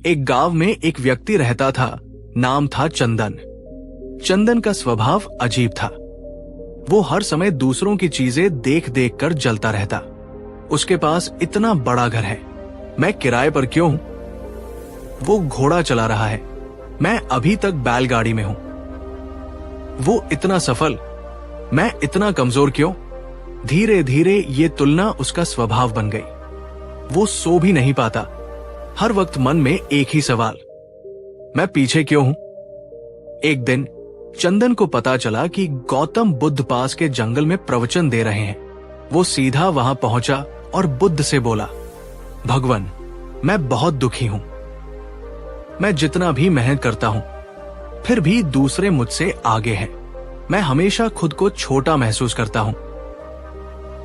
एक गांव में एक व्यक्ति रहता था। नाम था चंदन। चंदन का स्वभाव अजीब था। वो हर समय दूसरों की चीजें देख देख कर जलता रहता। उसके पास इतना बड़ा घर है, मैं किराए पर क्यों हूं? वो घोड़ा चला रहा है, मैं अभी तक बैलगाड़ी में हूं। वो इतना सफल, मैं इतना कमजोर क्यों? धीरे धीरे ये तुलना उसका स्वभाव बन गई। वो सो भी नहीं पाता। हर वक्त मन में एक ही सवाल, मैं पीछे क्यों हूं? एक दिन चंदन को पता चला कि गौतम बुद्ध पास के जंगल में प्रवचन दे रहे हैं। वो सीधा वहां पहुंचा और बुद्ध से बोला, भगवान, मैं बहुत दुखी हूं। मैं जितना भी मेहनत करता हूं, फिर भी दूसरे मुझसे आगे हैं। मैं हमेशा खुद को छोटा महसूस करता हूं।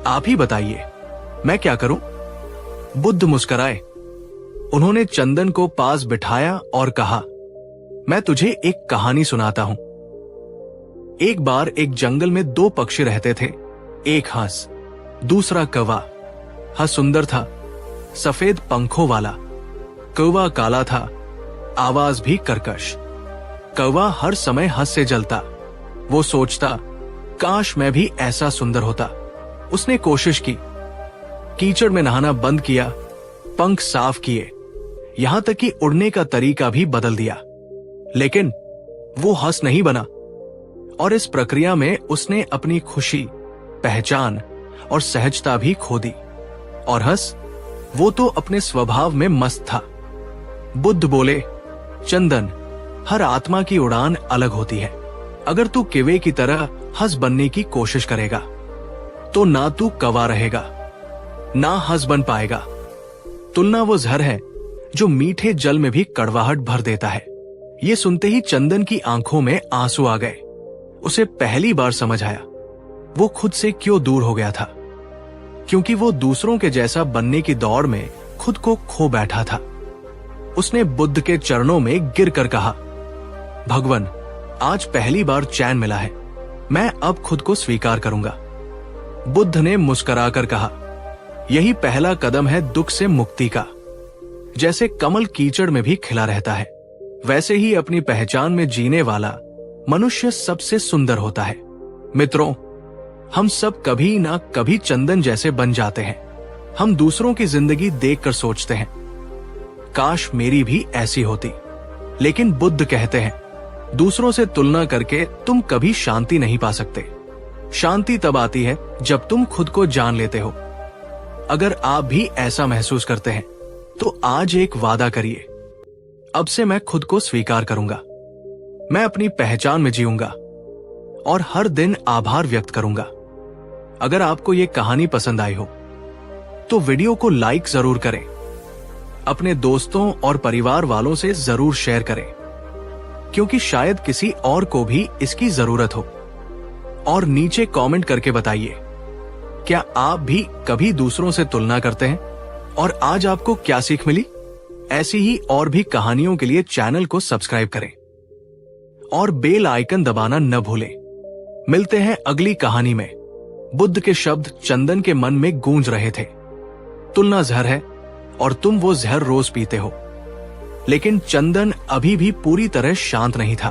आप ही बताइए, मैं क्या करूं? बुद्ध मुस्कुराए। उन्होंने चंदन को पास बिठाया और कहा, मैं तुझे एक कहानी सुनाता हूं। एक बार एक जंगल में दो पक्षी रहते थे, एक हंस, दूसरा कौवा। हंस सुंदर था, सफेद पंखों वाला। कौवा काला था, आवाज भी कर्कश। कौवा हर समय हंस से जलता। वो सोचता, काश मैं भी ऐसा सुंदर होता। उसने कोशिश की, कीचड़ में नहाना बंद किया, पंख साफ किए, यहां तक कि उड़ने का तरीका भी बदल दिया, लेकिन वो हंस नहीं बना। और इस प्रक्रिया में उसने अपनी खुशी, पहचान और सहजता भी खो दी। और हंस, वो तो अपने स्वभाव में मस्त था। बुद्ध बोले, चंदन, हर आत्मा की उड़ान अलग होती है। अगर तू किवे की तरह हंस बनने की कोशिश करेगा तो ना तू कौवा रहेगा, ना हंस बन पाएगा। तुलना वो जहर है जो मीठे जल में भी कड़वाहट भर देता है। ये सुनते ही चंदन की आंखों में आंसू आ गए। उसे पहली बार समझ आया वो खुद से क्यों दूर हो गया था, क्योंकि वो दूसरों के जैसा बनने की दौड़ में खुद को खो बैठा था। उसने बुद्ध के चरणों में गिरकर कहा, भगवान, आज पहली बार चैन मिला है। मैं अब खुद को स्वीकार करूंगा। बुद्ध ने मुस्कुराकर कहा, यही पहला कदम है दुख से मुक्ति का। जैसे कमल कीचड़ में भी खिला रहता है, वैसे ही अपनी पहचान में जीने वाला मनुष्य सबसे सुंदर होता है। मित्रों, हम सब कभी ना कभी चंदन जैसे बन जाते हैं। हम दूसरों की जिंदगी देखकर सोचते हैं, काश मेरी भी ऐसी होती। लेकिन बुद्ध कहते हैं, दूसरों से तुलना करके तुम कभी शांति नहीं पा सकते। शांति तब आती है जब तुम खुद को जान लेते हो। अगर आप भी ऐसा महसूस करते हैं तो आज एक वादा करिए, अब से मैं खुद को स्वीकार करूंगा। मैं अपनी पहचान में जीऊंगा और हर दिन आभार व्यक्त करूंगा। अगर आपको ये कहानी पसंद आई हो तो वीडियो को लाइक जरूर करें। अपने दोस्तों और परिवार वालों से जरूर शेयर करें, क्योंकि शायद किसी और को भी इसकी जरूरत हो। और नीचे कमेंट करके बताइए, क्या आप भी कभी दूसरों से तुलना करते हैं और आज आपको क्या सीख मिली? ऐसी ही और भी कहानियों के लिए चैनल को सब्सक्राइब करें और बेल आइकन दबाना न भूलें। मिलते हैं अगली कहानी में। बुद्ध के शब्द चंदन के मन में गूंज रहे थे, तुलना जहर है और तुम वो जहर रोज पीते हो। लेकिन चंदन अभी भी पूरी तरह शांत नहीं था।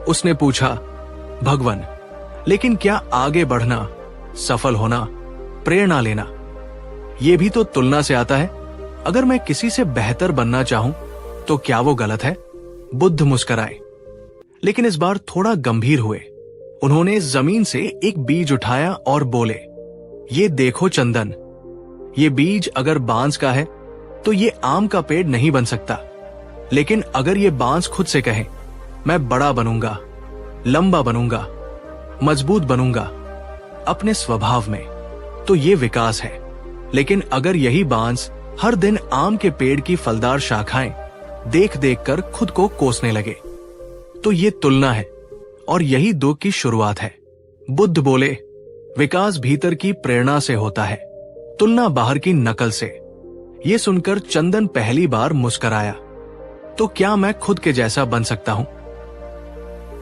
उसने पूछा, भगवान, लेकिन क्या आगे बढ़ना, सफल होना, प्रेरणा लेना, ये भी तो तुलना से आता है? अगर मैं किसी से बेहतर बनना चाहूं तो क्या वो गलत है? बुद्ध मुस्कुराए, लेकिन इस बार थोड़ा गंभीर हुए। उन्होंने जमीन से एक बीज उठाया और बोले, ये देखो चंदन, ये बीज अगर बांस का है तो ये आम का पेड़ नहीं बन सकता। लेकिन अगर ये बांस खुद से कहे, मैं बड़ा बनूंगा, लंबा बनूंगा, मजबूत बनूंगा अपने स्वभाव में, तो ये विकास है। लेकिन अगर यही बांस हर दिन आम के पेड़ की फलदार शाखाएं देख देख कर खुद को कोसने लगे, तो ये तुलना है और यही दुख की शुरुआत है। बुद्ध बोले, विकास भीतर की प्रेरणा से होता है, तुलना बाहर की नकल से। ये सुनकर चंदन पहली बार मुस्कुराया। तो क्या मैं खुद के जैसा बन सकता हूं,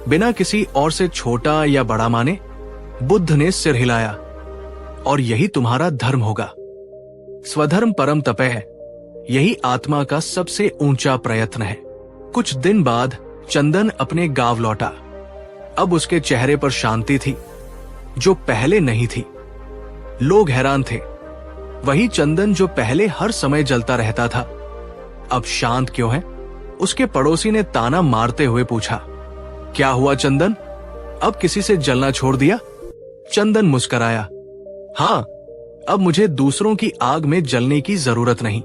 बिना किसी और से छोटा या बड़ा माने? बुद्ध ने सिर हिलाया, और यही तुम्हारा धर्म होगा। स्वधर्म परम तपः है, यही आत्मा का सबसे ऊंचा प्रयत्न है। कुछ दिन बाद चंदन अपने गांव लौटा। अब उसके चेहरे पर शांति थी जो पहले नहीं थी। लोग हैरान थे, वही चंदन जो पहले हर समय जलता रहता था अब शांत क्यों है? उसके पड़ोसी ने ताना मारते हुए पूछा, क्या हुआ चंदन, अब किसी से जलना छोड़ दिया? चंदन मुस्कुराया, हाँ, अब मुझे दूसरों की आग में जलने की जरूरत नहीं।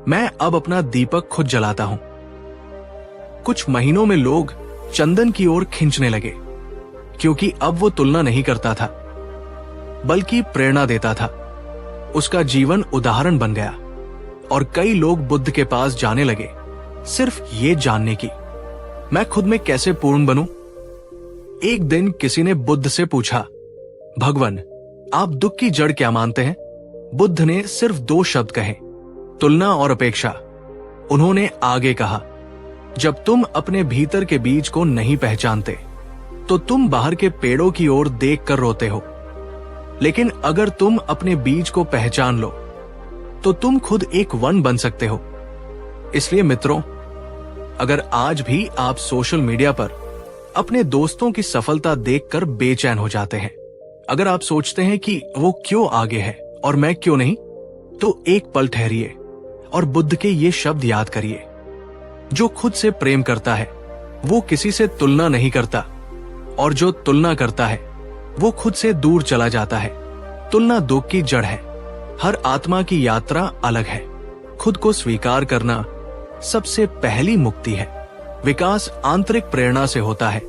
मैं अब अपना दीपक खुद जलाता हूं। कुछ महीनों में लोग चंदन की ओर खींचने लगे, क्योंकि अब वो तुलना नहीं करता था बल्कि प्रेरणा देता था। उसका जीवन उदाहरण बन गया और कई लोग बुद्ध के पास जाने लगे सिर्फ ये जानने की, मैं खुद में कैसे पूर्ण बनूं। एक दिन किसी ने बुद्ध से पूछा, भगवान, आप दुख की जड़ क्या मानते हैं? बुद्ध ने सिर्फ 2 शब्द कहे, तुलना और अपेक्षा। उन्होंने आगे कहा, जब तुम अपने भीतर के बीज को नहीं पहचानते तो तुम बाहर के पेड़ों की ओर देखकर रोते हो, लेकिन अगर तुम अपने बीज को पहचान लो तो तुम खुद एक वन बन सकते हो। इसलिए मित्रों, अगर आज भी आप सोशल मीडिया पर अपने दोस्तों की सफलता देखकर बेचैन हो जाते हैं, अगर आप सोचते हैं कि वो क्यों आगे है और मैं क्यों नहीं, तो एक पल ठहरिए और बुद्ध के ये शब्द याद करिए, जो खुद से प्रेम करता है वो किसी से तुलना नहीं करता, और जो तुलना करता है वो खुद से दूर चला जाता है। तुलना दुख की जड़ है। हर आत्मा की यात्रा अलग है। खुद को स्वीकार करना सबसे पहली मुक्ति है। विकास आंतरिक प्रेरणा से होता है,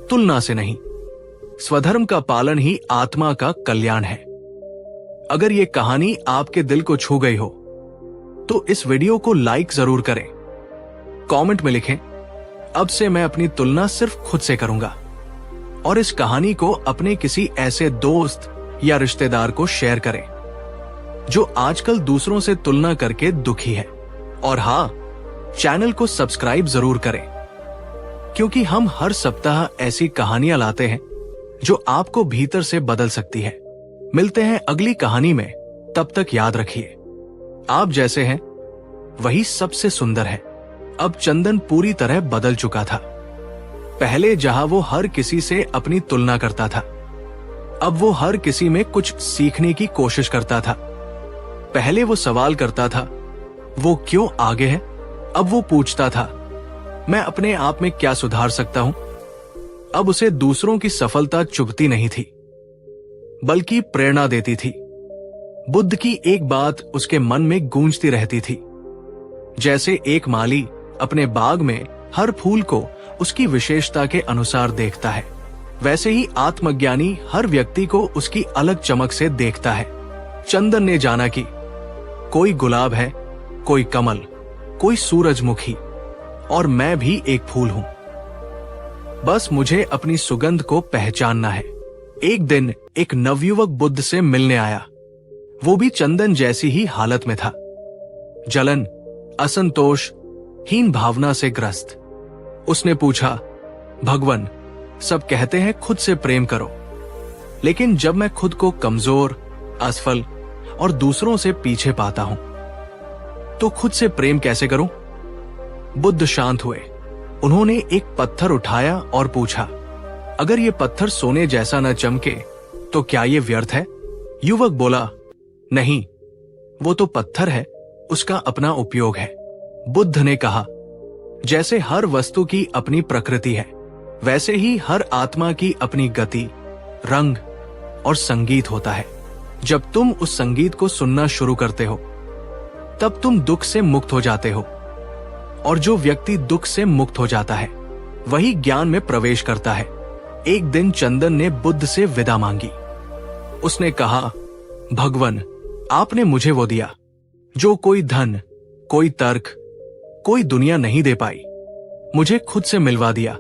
तुलना से नहीं। स्वधर्म का पालन ही आत्मा का कल्याण है। अगर ये कहानी आपके दिल को छू गई हो तो इस वीडियो को लाइक जरूर करें। कमेंट में लिखें, अब से मैं अपनी तुलना सिर्फ खुद से करूंगा, और इस कहानी को अपने किसी ऐसे दोस्त या रिश्तेदार को शेयर करें जो आजकल दूसरों से तुलना करके दुखी है। और हाँ, चैनल को सब्सक्राइब जरूर करें, क्योंकि हम हर सप्ताह ऐसी कहानियां लाते हैं जो आपको भीतर से बदल सकती है। मिलते हैं अगली कहानी में, तब तक याद रखिए, आप जैसे हैं वही सबसे सुंदर है। अब चंदन पूरी तरह बदल चुका था। पहले जहां वो हर किसी से अपनी तुलना करता था, अब वो हर किसी में कुछ सीखने की कोशिश करता था। पहले वो सवाल करता था, वो क्यों आगे है? अब वो पूछता था, मैं अपने आप में क्या सुधार सकता हूं? अब उसे दूसरों की सफलता चुभती नहीं थी, बल्कि प्रेरणा देती थी। बुद्ध की एक बात उसके मन में गूंजती रहती थी, जैसे एक माली अपने बाग में हर फूल को उसकी विशेषता के अनुसार देखता है, वैसे ही आत्मज्ञानी हर व्यक्ति को उसकी अलग चमक से देखता है। चंदन ने जाना कि कोई गुलाब है, कोई कमल, कोई सूरजमुखी, और मैं भी एक फूल हूं। बस मुझे अपनी सुगंध को पहचानना है। एक दिन एक नवयुवक बुद्ध से मिलने आया। वो भी चंदन जैसी ही हालत में था, जलन, असंतोष, हीन भावना से ग्रस्त। उसने पूछा, भगवान, सब कहते हैं खुद से प्रेम करो, लेकिन जब मैं खुद को कमजोर, असफल और दूसरों से पीछे पाता हूं, तो खुद से प्रेम कैसे करूं? बुद्ध शांत हुए। उन्होंने एक पत्थर उठाया और पूछा, अगर ये पत्थर सोने जैसा न चमके तो क्या ये व्यर्थ है? युवक बोला, नहीं, वो तो पत्थर है, उसका अपना उपयोग है। बुद्ध ने कहा, जैसे हर वस्तु की अपनी प्रकृति है, वैसे ही हर आत्मा की अपनी गति, रंग और संगीत होता है। जब तुम उस संगीत को सुनना शुरू करते हो, तब तुम दुख से मुक्त हो जाते हो, और जो व्यक्ति दुख से मुक्त हो जाता है वही ज्ञान में प्रवेश करता है। एक दिन चंदन ने बुद्ध से विदा मांगी। उसने कहा, भगवान, आपने मुझे वो दिया जो कोई धन, कोई तर्क, कोई दुनिया नहीं दे पाई। मुझे खुद से मिलवा दिया।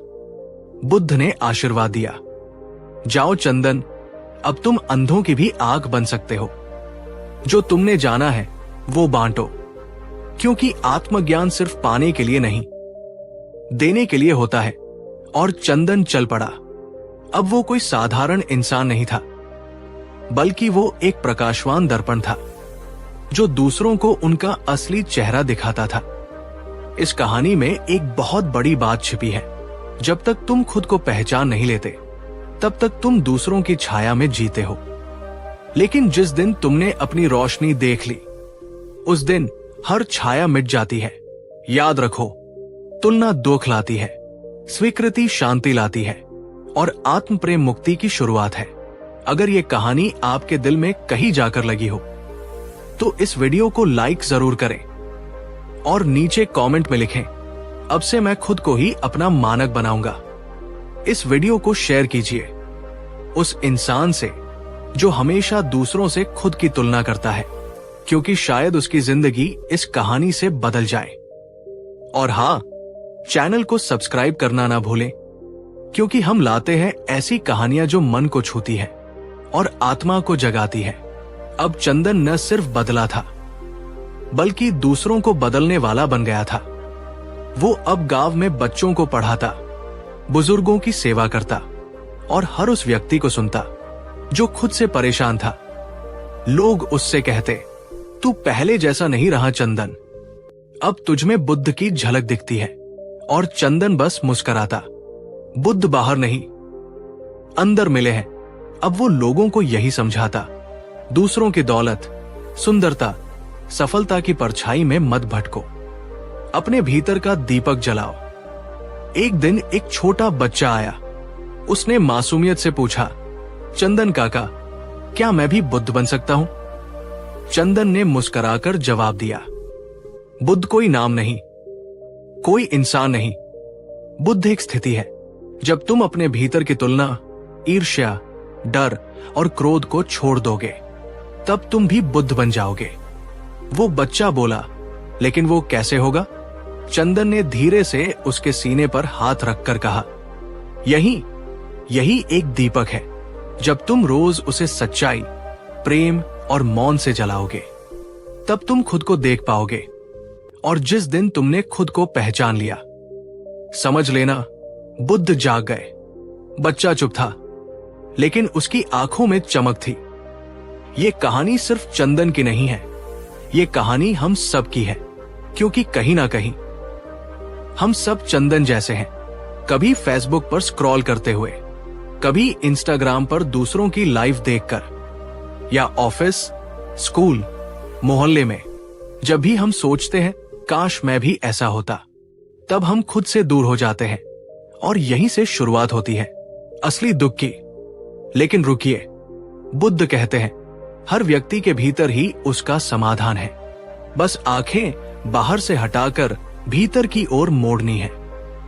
बुद्ध ने आशीर्वाद दिया, जाओ चंदन, अब तुम अंधों की भी आंख बन सकते हो। जो तुमने जाना है वो बांटो, क्योंकि आत्मज्ञान सिर्फ पाने के लिए नहीं, देने के लिए होता है। और चंदन चल पड़ा। अब वो कोई साधारण इंसान नहीं था, बल्कि वो एक प्रकाशवान दर्पण था। जो दूसरों को उनका असली चेहरा दिखाता था। इस कहानी में एक बहुत बड़ी बात छिपी है। जब तक तुम खुद को पहचान नहीं लेते, तब तक तुम दूसरों की छाया में जीते हो। लेकिन जिस दिन तुमने अपनी रोशनी देख ली, उस दिन हर छाया मिट जाती है। याद रखो, तुलना दुख लाती है, स्वीकृति शांति लाती है और आत्म प्रेम मुक्ति की शुरुआत है। अगर ये कहानी आपके दिल में कहीं जाकर लगी हो तो इस वीडियो को लाइक जरूर करें और नीचे कमेंट में लिखें, अब से मैं खुद को ही अपना मानक बनाऊंगा। इस वीडियो को शेयर कीजिए उस इंसान से जो हमेशा दूसरों से खुद की तुलना करता है, क्योंकि शायद उसकी जिंदगी इस कहानी से बदल जाए। और हाँ, चैनल को सब्सक्राइब करना ना भूलें, क्योंकि हम लाते हैं ऐसी कहानियां जो मन को छूती है और आत्मा को जगाती है। अब चंदन न सिर्फ बदला था, बल्कि दूसरों को बदलने वाला बन गया था। वो अब गांव में बच्चों को पढ़ाता, बुजुर्गों की सेवा करता और हर उस व्यक्ति को सुनता जो खुद से परेशान था। लोग उससे कहते, तू पहले जैसा नहीं रहा चंदन, अब तुझमें बुद्ध की झलक दिखती है। और चंदन बस मुस्कुराता, बुद्ध बाहर नहीं, अंदर मिले हैं। अब वो लोगों को यही समझाता, दूसरों की दौलत, सुंदरता, सफलता की परछाई में मत भटको, अपने भीतर का दीपक जलाओ। एक दिन एक छोटा बच्चा आया। उसने मासूमियत से पूछा, चंदन काका, क्या मैं भी बुद्ध बन सकता हूं? चंदन ने मुस्कुराकर जवाब दिया, बुद्ध कोई नाम नहीं, कोई इंसान नहीं, बुद्ध एक स्थिति है। जब तुम अपने भीतर की तुलना, ईर्ष्या, डर और क्रोध को छोड़ दोगे, तब तुम भी बुद्ध बन जाओगे। वो बच्चा बोला, लेकिन वो कैसे होगा? चंदन ने धीरे से उसके सीने पर हाथ रखकर कहा, यही एक दीपक है। जब तुम रोज उसे सच्चाई, प्रेम और मौन से जलाओगे, तब तुम खुद को देख पाओगे। और जिस दिन तुमने खुद को पहचान लिया, समझ लेना बुद्ध जाग गए। बच्चा चुप था, लेकिन उसकी आंखों में चमक थी। ये कहानी सिर्फ चंदन की नहीं है, ये कहानी हम सब की है, क्योंकि कहीं ना कहीं हम सब चंदन जैसे हैं। कभी फेसबुक पर स्क्रॉल करते हुए, कभी इंस्टाग्राम पर दूसरों की लाइफ देखकर, या ऑफिस, स्कूल, मोहल्ले में जब भी हम सोचते हैं काश मैं भी ऐसा होता, तब हम खुद से दूर हो जाते हैं। और यहीं से शुरुआत होती है असली दुख की। लेकिन रुकिए, बुद्ध कहते हैं हर व्यक्ति के भीतर ही उसका समाधान है, बस आंखें बाहर से हटाकर भीतर की ओर मोड़नी है।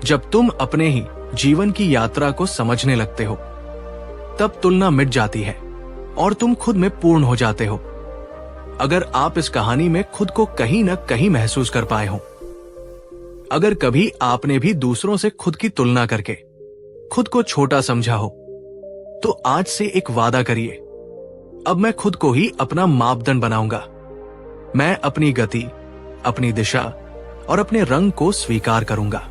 जब तुम अपने ही जीवन की यात्रा को समझने लगते हो, तब तुलना मिट जाती है और तुम खुद में पूर्ण हो जाते हो। अगर आप इस कहानी में खुद को कहीं न कहीं महसूस कर पाए हो, अगर कभी आपने भी दूसरों से खुद की तुलना करके खुद को छोटा समझा हो, तो आज से एक वादा करिए, अब मैं खुद को ही अपना मापदंड बनाऊंगा। मैं अपनी गति, अपनी दिशा और अपने रंग को स्वीकार करूंगा।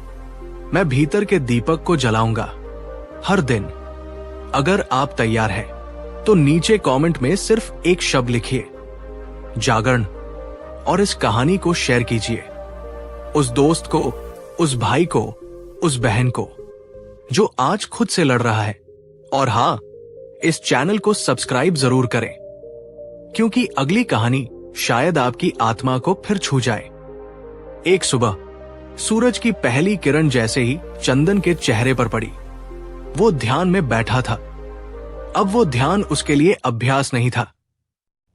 मैं भीतर के दीपक को जलाऊंगा हर दिन। अगर आप तैयार हैं, तो नीचे कमेंट में सिर्फ एक शब्द लिखिए, जागरण, और इस कहानी को शेयर कीजिए उस दोस्त को, उस भाई को, उस बहन को जो आज खुद से लड़ रहा है। और हाँ, इस चैनल को सब्सक्राइब जरूर करें, क्योंकि अगली कहानी शायद आपकी आत्मा को फिर छू जाए। एक सुबह सूरज की पहली किरण जैसे ही चंदन के चेहरे पर पड़ी, वो ध्यान में बैठा था। अब वो ध्यान उसके लिए अभ्यास नहीं था,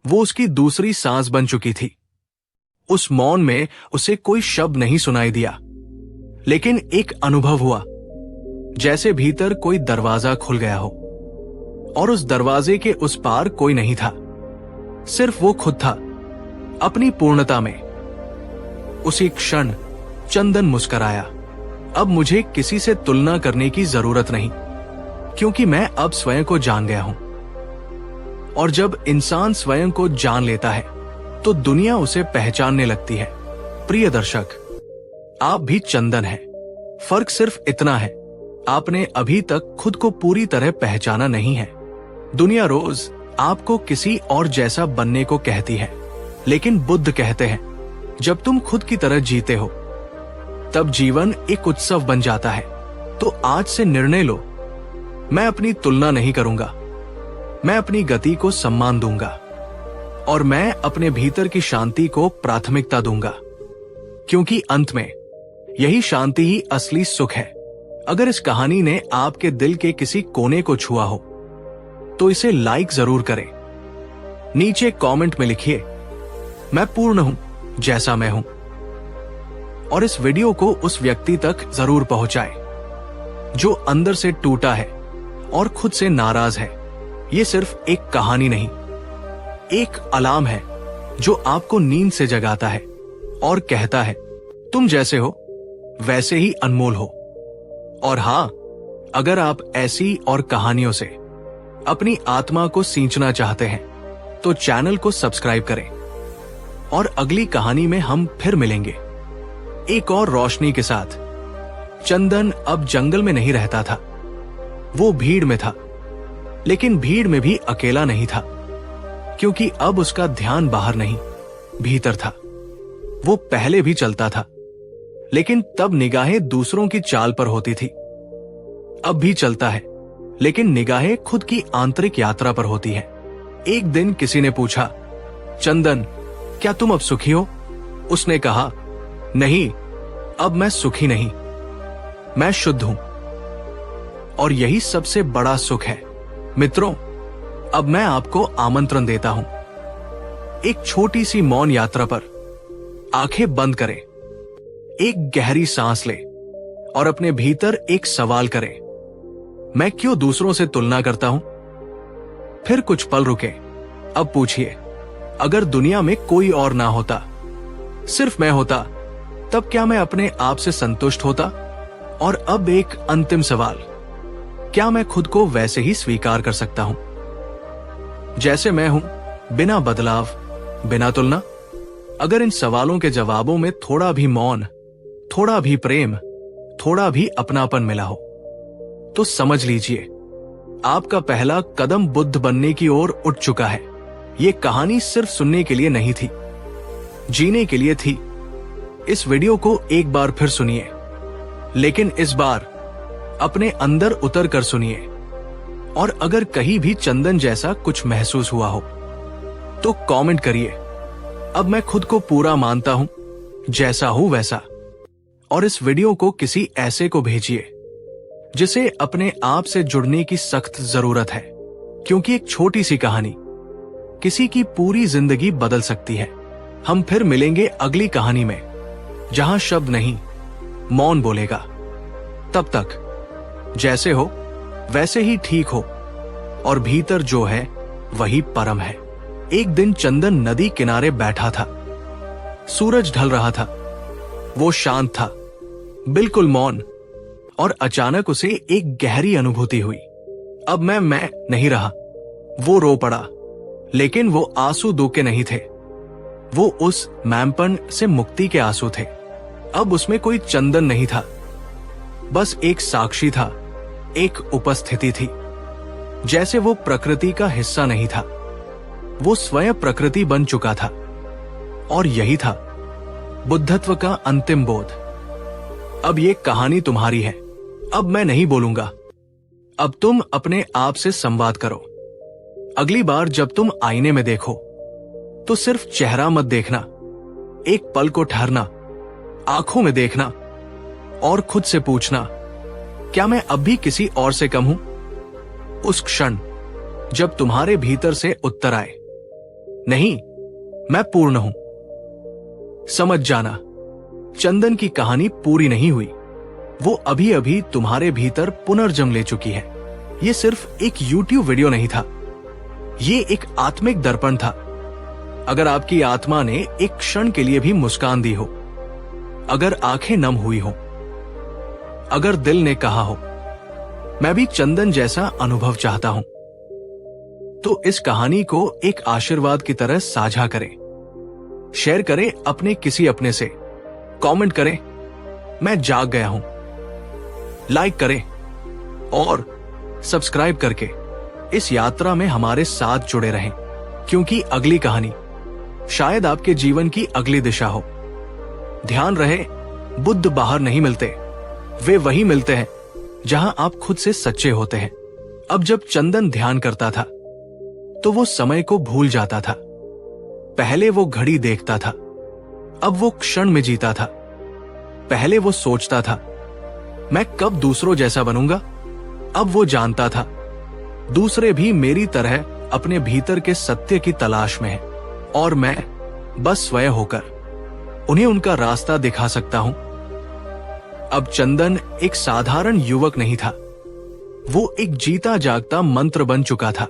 वो उसकी दूसरी सांस बन चुकी थी। उस मौन में उसे कोई शब्द नहीं सुनाई दिया, लेकिन एक अनुभव हुआ, जैसे भीतर कोई दरवाजा खुल गया हो और उस दरवाजे के उस पार कोई नहीं था, सिर्फ वो खुद था, अपनी पूर्णता में। उसी क्षण चंदन मुस्कुराया, अब मुझे किसी से तुलना करने की जरूरत नहीं, क्योंकि मैं अब स्वयं को जान गया हूं। और जब इंसान स्वयं को जान लेता है, तो दुनिया उसे पहचानने लगती है। प्रिय दर्शक, आप भी चंदन हैं। फर्क सिर्फ इतना है, आपने अभी तक खुद को पूरी तरह पहचाना नहीं है। दुनिया रोज आपको किसी और जैसा बनने को कहती है, लेकिन बुद्ध कहते हैं, जब तुम खुद की तरह जीते हो तब जीवन एक उत्सव बन जाता है। तो आज से निर्णय लो, मैं अपनी तुलना नहीं करूंगा, मैं अपनी गति को सम्मान दूंगा और मैं अपने भीतर की शांति को प्राथमिकता दूंगा, क्योंकि अंत में यही शांति ही असली सुख है। अगर इस कहानी ने आपके दिल के किसी कोने को छुआ हो तो इसे लाइक जरूर करें। नीचे कमेंट में लिखिए, मैं पूर्ण हूं जैसा मैं हूं, और इस वीडियो को उस व्यक्ति तक जरूर पहुंचाएं जो अंदर से टूटा है और खुद से नाराज है। ये सिर्फ एक कहानी नहीं, एक अलार्म है जो आपको नींद से जगाता है और कहता है, तुम जैसे हो वैसे ही अनमोल हो। और हां, अगर आप ऐसी और कहानियों से अपनी आत्मा को सींचना चाहते हैं तो चैनल को सब्सक्राइब करें और अगली कहानी में हम फिर मिलेंगे एक और रोशनी के साथ। चंदन अब जंगल में नहीं रहता था, वो भीड़ में था, लेकिन भीड़ में भी अकेला नहीं था, क्योंकि अब उसका ध्यान बाहर नहीं भीतर था। वो पहले भी चलता था, लेकिन तब निगाहें दूसरों की चाल पर होती थी। अब भी चलता है, लेकिन निगाहें खुद की आंतरिक यात्रा पर होती है। एक दिन किसी ने पूछा, चंदन क्या तुम अब सुखी हो? उसने कहा, नहीं, अब मैं सुखी नहीं, मैं शुद्ध हूं। और यही सबसे बड़ा सुख है। मित्रों, अब मैं आपको आमंत्रण देता हूं एक छोटी सी मौन यात्रा पर। आंखें बंद करें, एक गहरी सांस लें और अपने भीतर एक सवाल करें, मैं क्यों दूसरों से तुलना करता हूं? फिर कुछ पल रुके। अब पूछिए, अगर दुनिया में कोई और ना होता, सिर्फ मैं होता, तब क्या मैं अपने आप से संतुष्ट होता? और अब एक अंतिम सवाल, क्या मैं खुद को वैसे ही स्वीकार कर सकता हूं जैसे मैं हूं, बिना बदलाव, बिना तुलना? अगर इन सवालों के जवाबों में थोड़ा भी मौन, थोड़ा भी प्रेम, थोड़ा भी अपनापन मिला हो तो समझ लीजिए आपका पहला कदम बुद्ध बनने की ओर उठ चुका है। ये कहानी सिर्फ सुनने के लिए नहीं थी, जीने के लिए थी। इस वीडियो को एक बार फिर सुनिए, लेकिन इस बार अपने अंदर उतर कर सुनिए। और अगर कहीं भी चंदन जैसा कुछ महसूस हुआ हो तो कमेंट करिए, अब मैं खुद को पूरा मानता हूं, जैसा हूं वैसा। और इस वीडियो को किसी ऐसे को भेजिए जिसे अपने आप से जुड़ने की सख्त जरूरत है, क्योंकि एक छोटी सी कहानी किसी की पूरी जिंदगी बदल सकती है। हम फिर मिलेंगे अगली कहानी में, जहां शब्द नहीं, मौन बोलेगा। तब तक जैसे हो वैसे ही ठीक हो, और भीतर जो है वही परम है। एक दिन चंदन नदी किनारे बैठा था। सूरज ढल रहा था। वो शांत था, बिल्कुल मौन, और अचानक उसे एक गहरी अनुभूति हुई। अब मैं नहीं रहा। वो रो पड़ा, लेकिन वो आंसू दो के नहीं थे। वो उस मैमपन से मुक्ति के आंसू थे। अब उसमें कोई चंदन नहीं था, बस एक साक्षी था, एक उपस्थिति थी। जैसे वो प्रकृति का हिस्सा नहीं था, वो स्वयं प्रकृति बन चुका था। और यही था बुद्धत्व का अंतिम बोध। अब ये कहानी तुम्हारी है। अब मैं नहीं बोलूंगा, अब तुम अपने आप से संवाद करो। अगली बार जब तुम आईने में देखो तो सिर्फ चेहरा मत देखना, एक पल को ठहरना, आंखों में देखना और खुद से पूछना, क्या मैं अब भी किसी और से कम हूं? उस क्षण जब तुम्हारे भीतर से उत्तर आए, नहीं, मैं पूर्ण हूं, समझ जाना चंदन की कहानी पूरी नहीं हुई। वो अभी अभी तुम्हारे भीतर पुनर्जन्म ले चुकी है। ये सिर्फ एक YouTube वीडियो नहीं था, ये एक आत्मिक दर्पण था। अगर आपकी आत्मा ने एक क्षण के लिए भी मुस्कान दी हो, अगर आंखें नम हुई हो, अगर दिल ने कहा हो, मैं भी चंदन जैसा अनुभव चाहता हूं, तो इस कहानी को एक आशीर्वाद की तरह साझा करें, शेयर करें अपने किसी अपने से, कमेंट करें, मैं जाग गया हूं, लाइक करें और सब्सक्राइब करके इस यात्रा में हमारे साथ जुड़े रहें, क्योंकि अगली कहानी शायद आपके जीवन की अगली दिशा हो। ध्यान रहे, बुद्ध बाहर नहीं मिलते, वे वही मिलते हैं जहां आप खुद से सच्चे होते हैं। अब जब चंदन ध्यान करता था तो वो समय को भूल जाता था। पहले वो घड़ी देखता था, अब वो क्षण में जीता था। पहले वो सोचता था, मैं कब दूसरों जैसा बनूंगा, अब वो जानता था दूसरे भी मेरी तरह अपने भीतर के सत्य की तलाश में हैं और मैं बस स्वयं होकर उन्हें उनका रास्ता दिखा सकता हूं। अब चंदन एक साधारण युवक नहीं था, वो एक जीता जागता मंत्र बन चुका था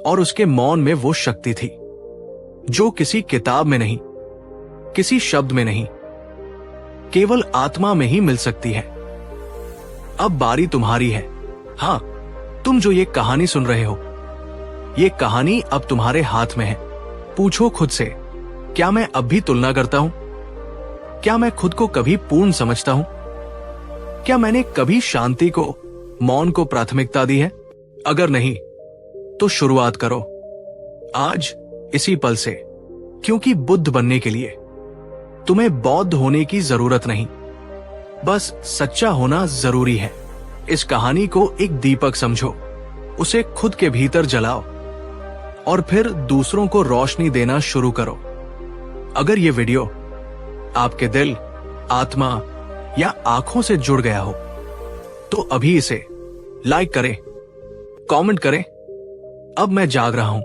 और उसके मौन में वो शक्ति थी जो किसी किताब में नहीं, किसी शब्द में नहीं, केवल आत्मा में ही मिल सकती है। अब बारी तुम्हारी है। हां, तुम जो ये कहानी सुन रहे हो, ये कहानी अब तुम्हारे हाथ में है। पूछो खुद से, क्या मैं अब भी तुलना करता हूं? क्या मैं खुद को कभी पूर्ण समझता हूं? क्या मैंने कभी शांति को, मौन को प्राथमिकता दी है? अगर नहीं तो शुरुआत करो आज, इसी पल से, क्योंकि बुद्ध बनने के लिए तुम्हें बौद्ध होने की जरूरत नहीं, बस सच्चा होना जरूरी है। इस कहानी को एक दीपक समझो, उसे खुद के भीतर जलाओ और फिर दूसरों को रोशनी देना शुरू करो। अगर ये वीडियो आपके दिल, आत्मा या आंखों से जुड़ गया हो तो अभी इसे लाइक करें, कमेंट करें, अब मैं जाग रहा हूं,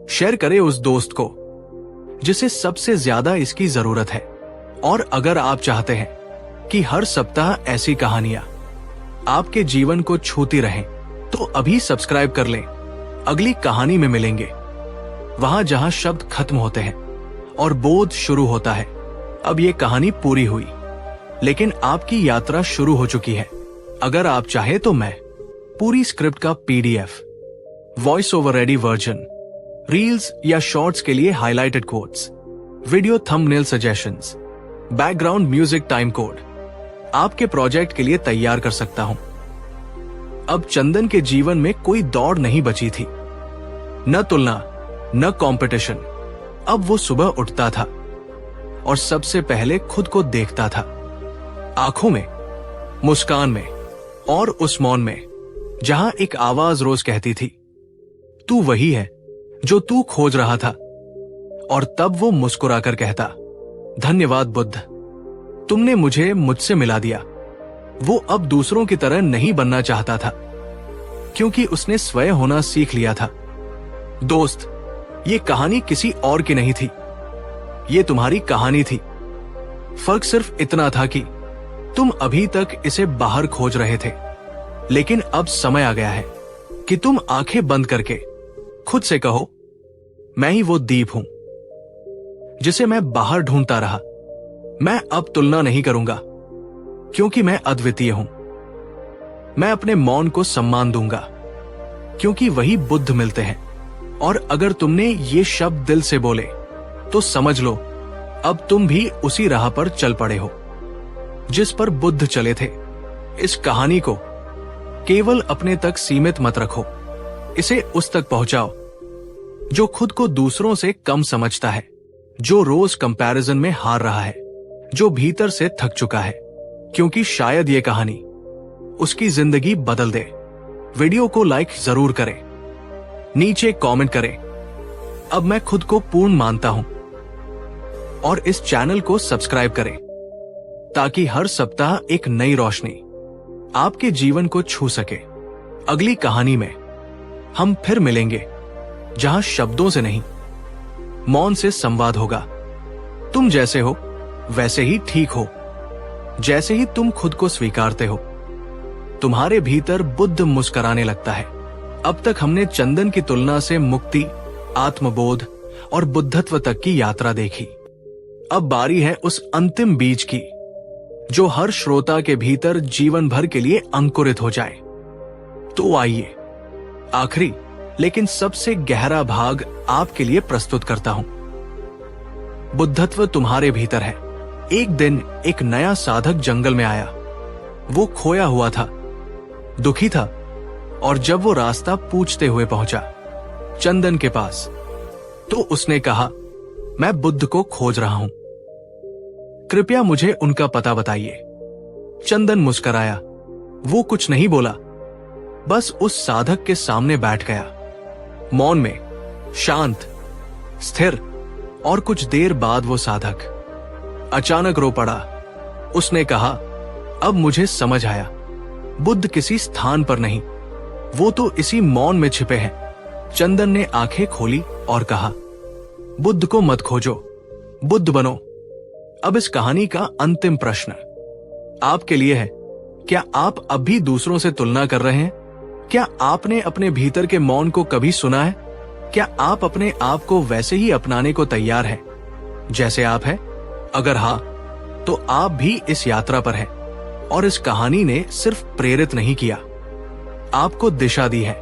शेयर करें उस दोस्त को जिसे सबसे ज्यादा इसकी जरूरत है। और अगर आप चाहते हैं कि हर सप्ताह ऐसी कहानियां आपके जीवन को छूती रहें तो अभी सब्सक्राइब कर लें। अगली कहानी में मिलेंगे वहां जहां शब्द खत्म होते हैं और बोध शुरू होता है। अब ये कहानी पूरी हुई, लेकिन आपकी यात्रा शुरू हो चुकी है। अगर आप चाहे तो मैं पूरी स्क्रिप्ट का PDF, voice over ready version, reels या शॉर्ट्स के लिए highlighted quotes, video thumbnail suggestions, background music time code आपके प्रोजेक्ट के लिए तैयार कर सकता हूं। अब चंदन के जीवन में कोई दौड़ नहीं बची थी, न तुलना, न कंपटीशन। अब वो सुबह उठता था और सबसे पहले खुद को देखता था, आंखों में, मुस्कान में और उस मौन में जहां एक आवाज रोज कहती थी, तू वही है जो तू खोज रहा था। और तब वो मुस्कुराकर कहता, धन्यवाद बुद्ध, तुमने मुझे मुझसे मिला दिया। वो अब दूसरों की तरह नहीं बनना चाहता था, क्योंकि उसने स्वयं होना सीख लिया था। दोस्त, ये कहानी किसी और की नहीं थी, ये तुम्हारी कहानी थी। फर्क सिर्फ इतना था कि तुम अभी तक इसे बाहर खोज रहे थे, लेकिन अब समय आ गया है कि तुम आंखें बंद करके खुद से कहो, मैं ही वो दीप हूं जिसे मैं बाहर ढूंढता रहा। मैं अब तुलना नहीं करूंगा, क्योंकि मैं अद्वितीय हूं। मैं अपने मौन को सम्मान दूंगा, क्योंकि वही बुद्ध मिलते हैं। और अगर तुमने ये शब्द दिल से बोले तो समझ लो, अब तुम भी उसी राह पर चल पड़े हो जिस पर बुद्ध चले थे। इस कहानी को केवल अपने तक सीमित मत रखो, इसे उस तक पहुंचाओ जो खुद को दूसरों से कम समझता है, जो रोज कंपैरिजन में हार रहा है, जो भीतर से थक चुका है, क्योंकि शायद ये कहानी उसकी जिंदगी बदल दे। वीडियो को लाइक जरूर करें, नीचे कमेंट करें, अब मैं खुद को पूर्ण मानता हूं, और इस चैनल को सब्सक्राइब करें ताकि हर सप्ताह एक नई रोशनी आपके जीवन को छू सके। अगली कहानी में हम फिर मिलेंगे जहां शब्दों से नहीं, मौन से संवाद होगा। तुम जैसे हो वैसे ही ठीक हो, जैसे ही तुम खुद को स्वीकारते हो, तुम्हारे भीतर बुद्ध मुस्कुराने लगता है। अब तक हमने चंदन की तुलना से मुक्ति, आत्मबोध और बुद्धत्व तक की यात्रा देखी। अब बारी है उस अंतिम बीज की जो हर श्रोता के भीतर जीवन भर के लिए अंकुरित हो जाए। तो आइए, आखिरी लेकिन सबसे गहरा भाग आपके लिए प्रस्तुत करता हूं। बुद्धत्व तुम्हारे भीतर है। एक दिन एक नया साधक जंगल में आया। वो खोया हुआ था, दुखी था, और जब वो रास्ता पूछते हुए पहुंचा चंदन के पास, तो उसने कहा, मैं बुद्ध को खोज रहा हूं, कृपया मुझे उनका पता बताइए। चंदन मुस्कुराया। वो कुछ नहीं बोला, बस उस साधक के सामने बैठ गया, मौन में, शांत, स्थिर। और कुछ देर बाद वो साधक अचानक रो पड़ा। उसने कहा, अब मुझे समझ आया, बुद्ध किसी स्थान पर नहीं, वो तो इसी मौन में छिपे हैं। चंदन ने आंखें खोली और कहा, बुद्ध को मत खोजो, बुद्ध बनो। अब इस कहानी का अंतिम प्रश्न आपके लिए है। क्या आप अब भी दूसरों से तुलना कर रहे हैं? क्या आपने अपने भीतर के मौन को कभी सुना है? क्या आप अपने आप को वैसे ही अपनाने को तैयार हैं जैसे आप हैं? अगर हाँ, तो आप भी इस यात्रा पर हैं और इस कहानी ने सिर्फ प्रेरित नहीं किया, आपको दिशा दी है।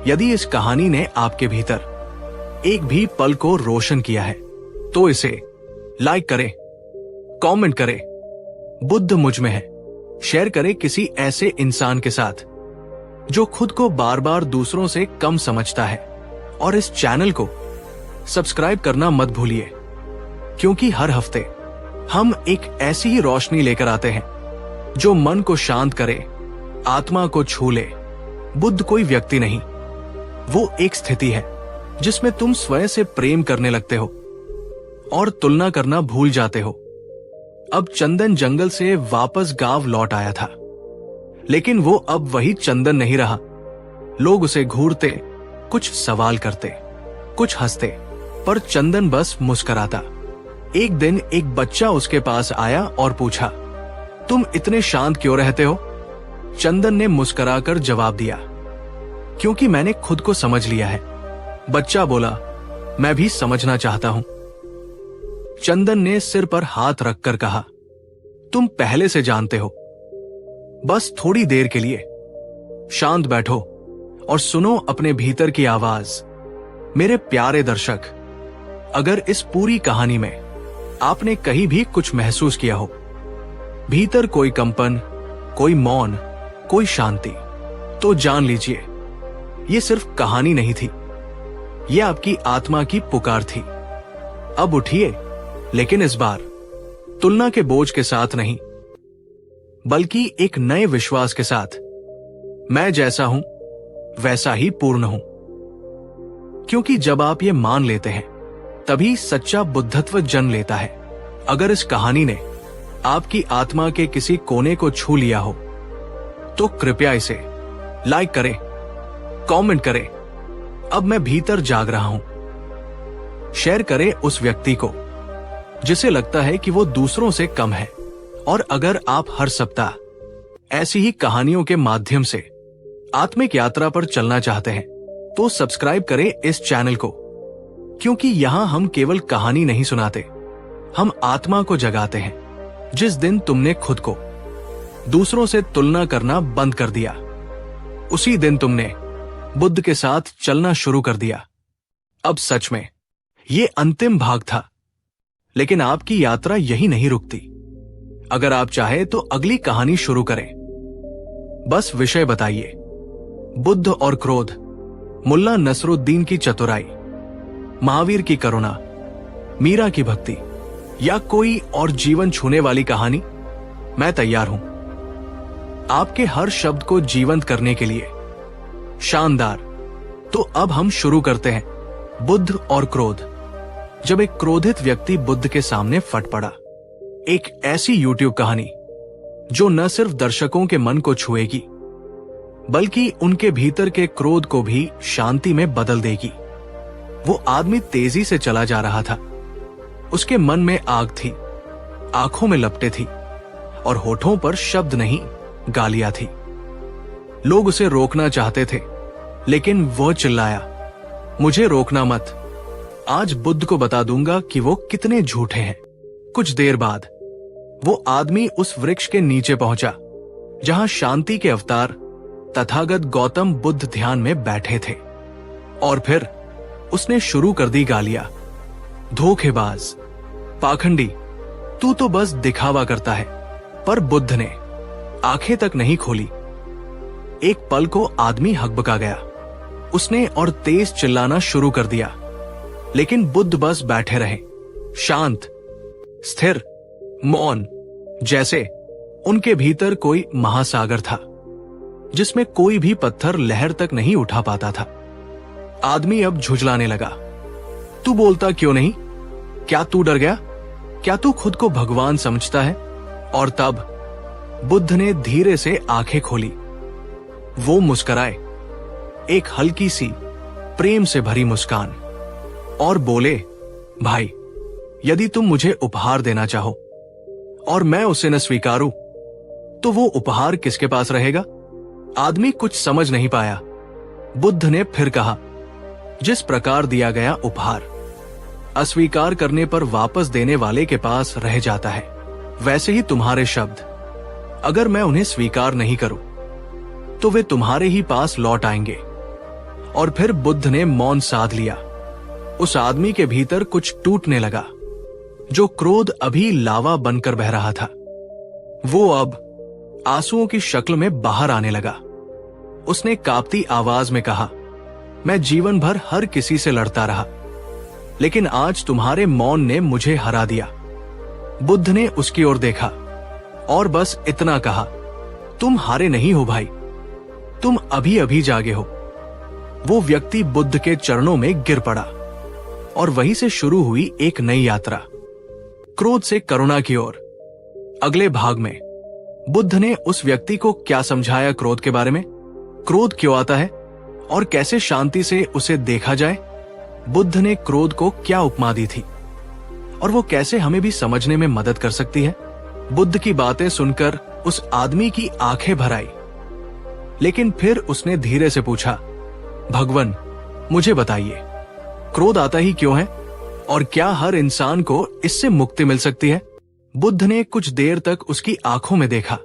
यदि इस कहानी ने आपके भीतर एक भी पल को रोशन किया है, तो इसे लाइक करें, कमेंट करें, बुद्ध मुझ में है, शेयर करें किसी ऐसे इंसान के साथ जो खुद को बार बार दूसरों से कम समझता है। और इस चैनल को सब्सक्राइब करना मत भूलिए, क्योंकि हर हफ्ते हम एक ऐसी ही रोशनी लेकर आते हैं जो मन को शांत करे, आत्मा को छू ले। बुद्ध कोई व्यक्ति नहीं, वो एक स्थिति है जिसमें तुम स्वयं से प्रेम करने लगते हो और तुलना करना भूल जाते हो। अब चंदन जंगल से वापस गांव लौट आया था, लेकिन वो अब वही चंदन नहीं रहा। लोग उसे घूरते, कुछ सवाल करते, कुछ हंसते, पर चंदन बस मुस्कुराता। एक दिन एक बच्चा उसके पास आया और पूछा, तुम इतने शांत क्यों रहते हो? चंदन ने मुस्कुराकर जवाब दिया, क्योंकि मैंने खुद को समझ लिया है। बच्चा बोला, मैं भी समझना चाहता हूं। चंदन ने सिर पर हाथ रखकर कहा, तुम पहले से जानते हो, बस थोड़ी देर के लिए शांत बैठो और सुनो अपने भीतर की आवाज। मेरे प्यारे दर्शक, अगर इस पूरी कहानी में आपने कहीं भी कुछ महसूस किया हो, भीतर कोई कंपन, कोई मौन, कोई शांति, तो जान लीजिए ये सिर्फ कहानी नहीं थी, ये आपकी आत्मा की पुकार थी। अब उठिए, लेकिन इस बार तुलना के बोझ के साथ नहीं, बल्कि एक नए विश्वास के साथ, मैं जैसा हूं वैसा ही पूर्ण हूं। क्योंकि जब आप ये मान लेते हैं, तभी सच्चा बुद्धत्व जन्म लेता है। अगर इस कहानी ने आपकी आत्मा के किसी कोने को छू लिया हो, तो कृपया इसे लाइक करें, कमेंट करें, अब मैं भीतर जाग रहा हूं। शेयर करें उस व्यक्ति को जिसे लगता है कि वो दूसरों से कम है। और अगर आप हर सप्ताह ऐसी ही कहानियों के माध्यम से आत्मिक यात्रा पर चलना चाहते हैं, तो सब्सक्राइब करें इस चैनल को, क्योंकि यहां हम केवल कहानी नहीं सुनाते, हम आत्मा को जगाते हैं। जिस दिन तुमने खुद को दूसरों से तुलना करना बंद कर दिया, उसी दिन तुमने बुद्ध के साथ चलना शुरू कर दिया। अब सच में ये अंतिम भाग था, लेकिन आपकी यात्रा यही नहीं रुकती। अगर आप चाहे तो अगली कहानी शुरू करें। बस विषय बताइए, बुद्ध और क्रोध, मुल्ला नसरुद्दीन की चतुराई, महावीर की करुणा, मीरा की भक्ति, या कोई और जीवन छूने वाली कहानी। मैं तैयार हूं आपके हर शब्द को जीवंत करने के लिए। शानदार। तो अब हम शुरू करते हैं, बुद्ध और क्रोध। जब एक क्रोधित व्यक्ति बुद्ध के सामने फट पड़ा, एक ऐसी यूट्यूब कहानी जो न सिर्फ दर्शकों के मन को छुएगी, बल्कि उनके भीतर के क्रोध को भी शांति में बदल देगी। वो आदमी तेजी से चला जा रहा था, उसके मन में आग थी, आंखों में लपटें थी और होठों पर शब्द नहीं, गालियां थी। लोग उसे रोकना चाहते थे, लेकिन वह चिल्लाया, मुझे रोकना मत, आज बुद्ध को बता दूंगा कि वो कितने झूठे हैं। कुछ देर बाद वो आदमी उस वृक्ष के नीचे पहुंचा जहां शांति के अवतार तथागत गौतम बुद्ध ध्यान में बैठे थे। और फिर उसने शुरू कर दी गालियां, धोखेबाज, पाखंडी, तू तो बस दिखावा करता है। पर बुद्ध ने आंखें तक नहीं खोली। एक पल को आदमी हकबका गया, उसने और तेज चिल्लाना शुरू कर दिया, लेकिन बुद्ध बस बैठे रहे, शांत, स्थिर, मौन, जैसे उनके भीतर कोई महासागर था जिसमें कोई भी पत्थर लहर तक नहीं उठा पाता था। आदमी अब झुंझलाने लगा। तू बोलता क्यों नहीं? क्या तू डर गया? क्या तू खुद को भगवान समझता है? और तब बुद्ध ने धीरे से आंखें खोली। वो मुस्कुराए, एक हल्की सी प्रेम से भरी मुस्कान, और बोले, भाई, यदि तुम मुझे उपहार देना चाहो और मैं उसे न स्वीकारूं, तो वो उपहार किसके पास रहेगा? आदमी कुछ समझ नहीं पाया। बुद्ध ने फिर कहा, जिस प्रकार दिया गया उपहार अस्वीकार करने पर वापस देने वाले के पास रह जाता है, वैसे ही तुम्हारे शब्द, अगर मैं उन्हें स्वीकार नहीं करूं, तो वे तुम्हारे ही पास लौट आएंगे। और फिर बुद्ध ने मौन साध लिया। उस आदमी के भीतर कुछ टूटने लगा। जो क्रोध अभी लावा बनकर बह रहा था, वो अब आंसुओं की शक्ल में बाहर आने लगा। उसने कांपती आवाज में कहा, मैं जीवन भर हर किसी से लड़ता रहा, लेकिन आज तुम्हारे मौन ने मुझे हरा दिया। बुद्ध ने उसकी ओर देखा और बस इतना कहा, तुम हारे नहीं हो भाई, तुम अभी अभी जागे हो। वो व्यक्ति बुद्ध के चरणों में गिर पड़ा और वहीं से शुरू हुई एक नई यात्रा, क्रोध से करुणा की ओर। अगले भाग में बुद्ध ने उस व्यक्ति को क्या समझाया क्रोध के बारे में, क्रोध क्यों आता है और कैसे शांति से उसे देखा जाए। बुद्ध ने क्रोध को क्या उपमा दी थी और वो कैसे हमें भी समझने में मदद कर सकती है। बुद्ध की बातें सुनकर उस आदमी की आंखें भर आई, लेकिन फिर उसने धीरे से पूछा, भगवान, मुझे बताइए, क्रोध आता ही क्यों है और क्या हर इंसान को इससे मुक्ति मिल सकती है? बुद्ध ने कुछ देर तक उसकी आंखों में देखा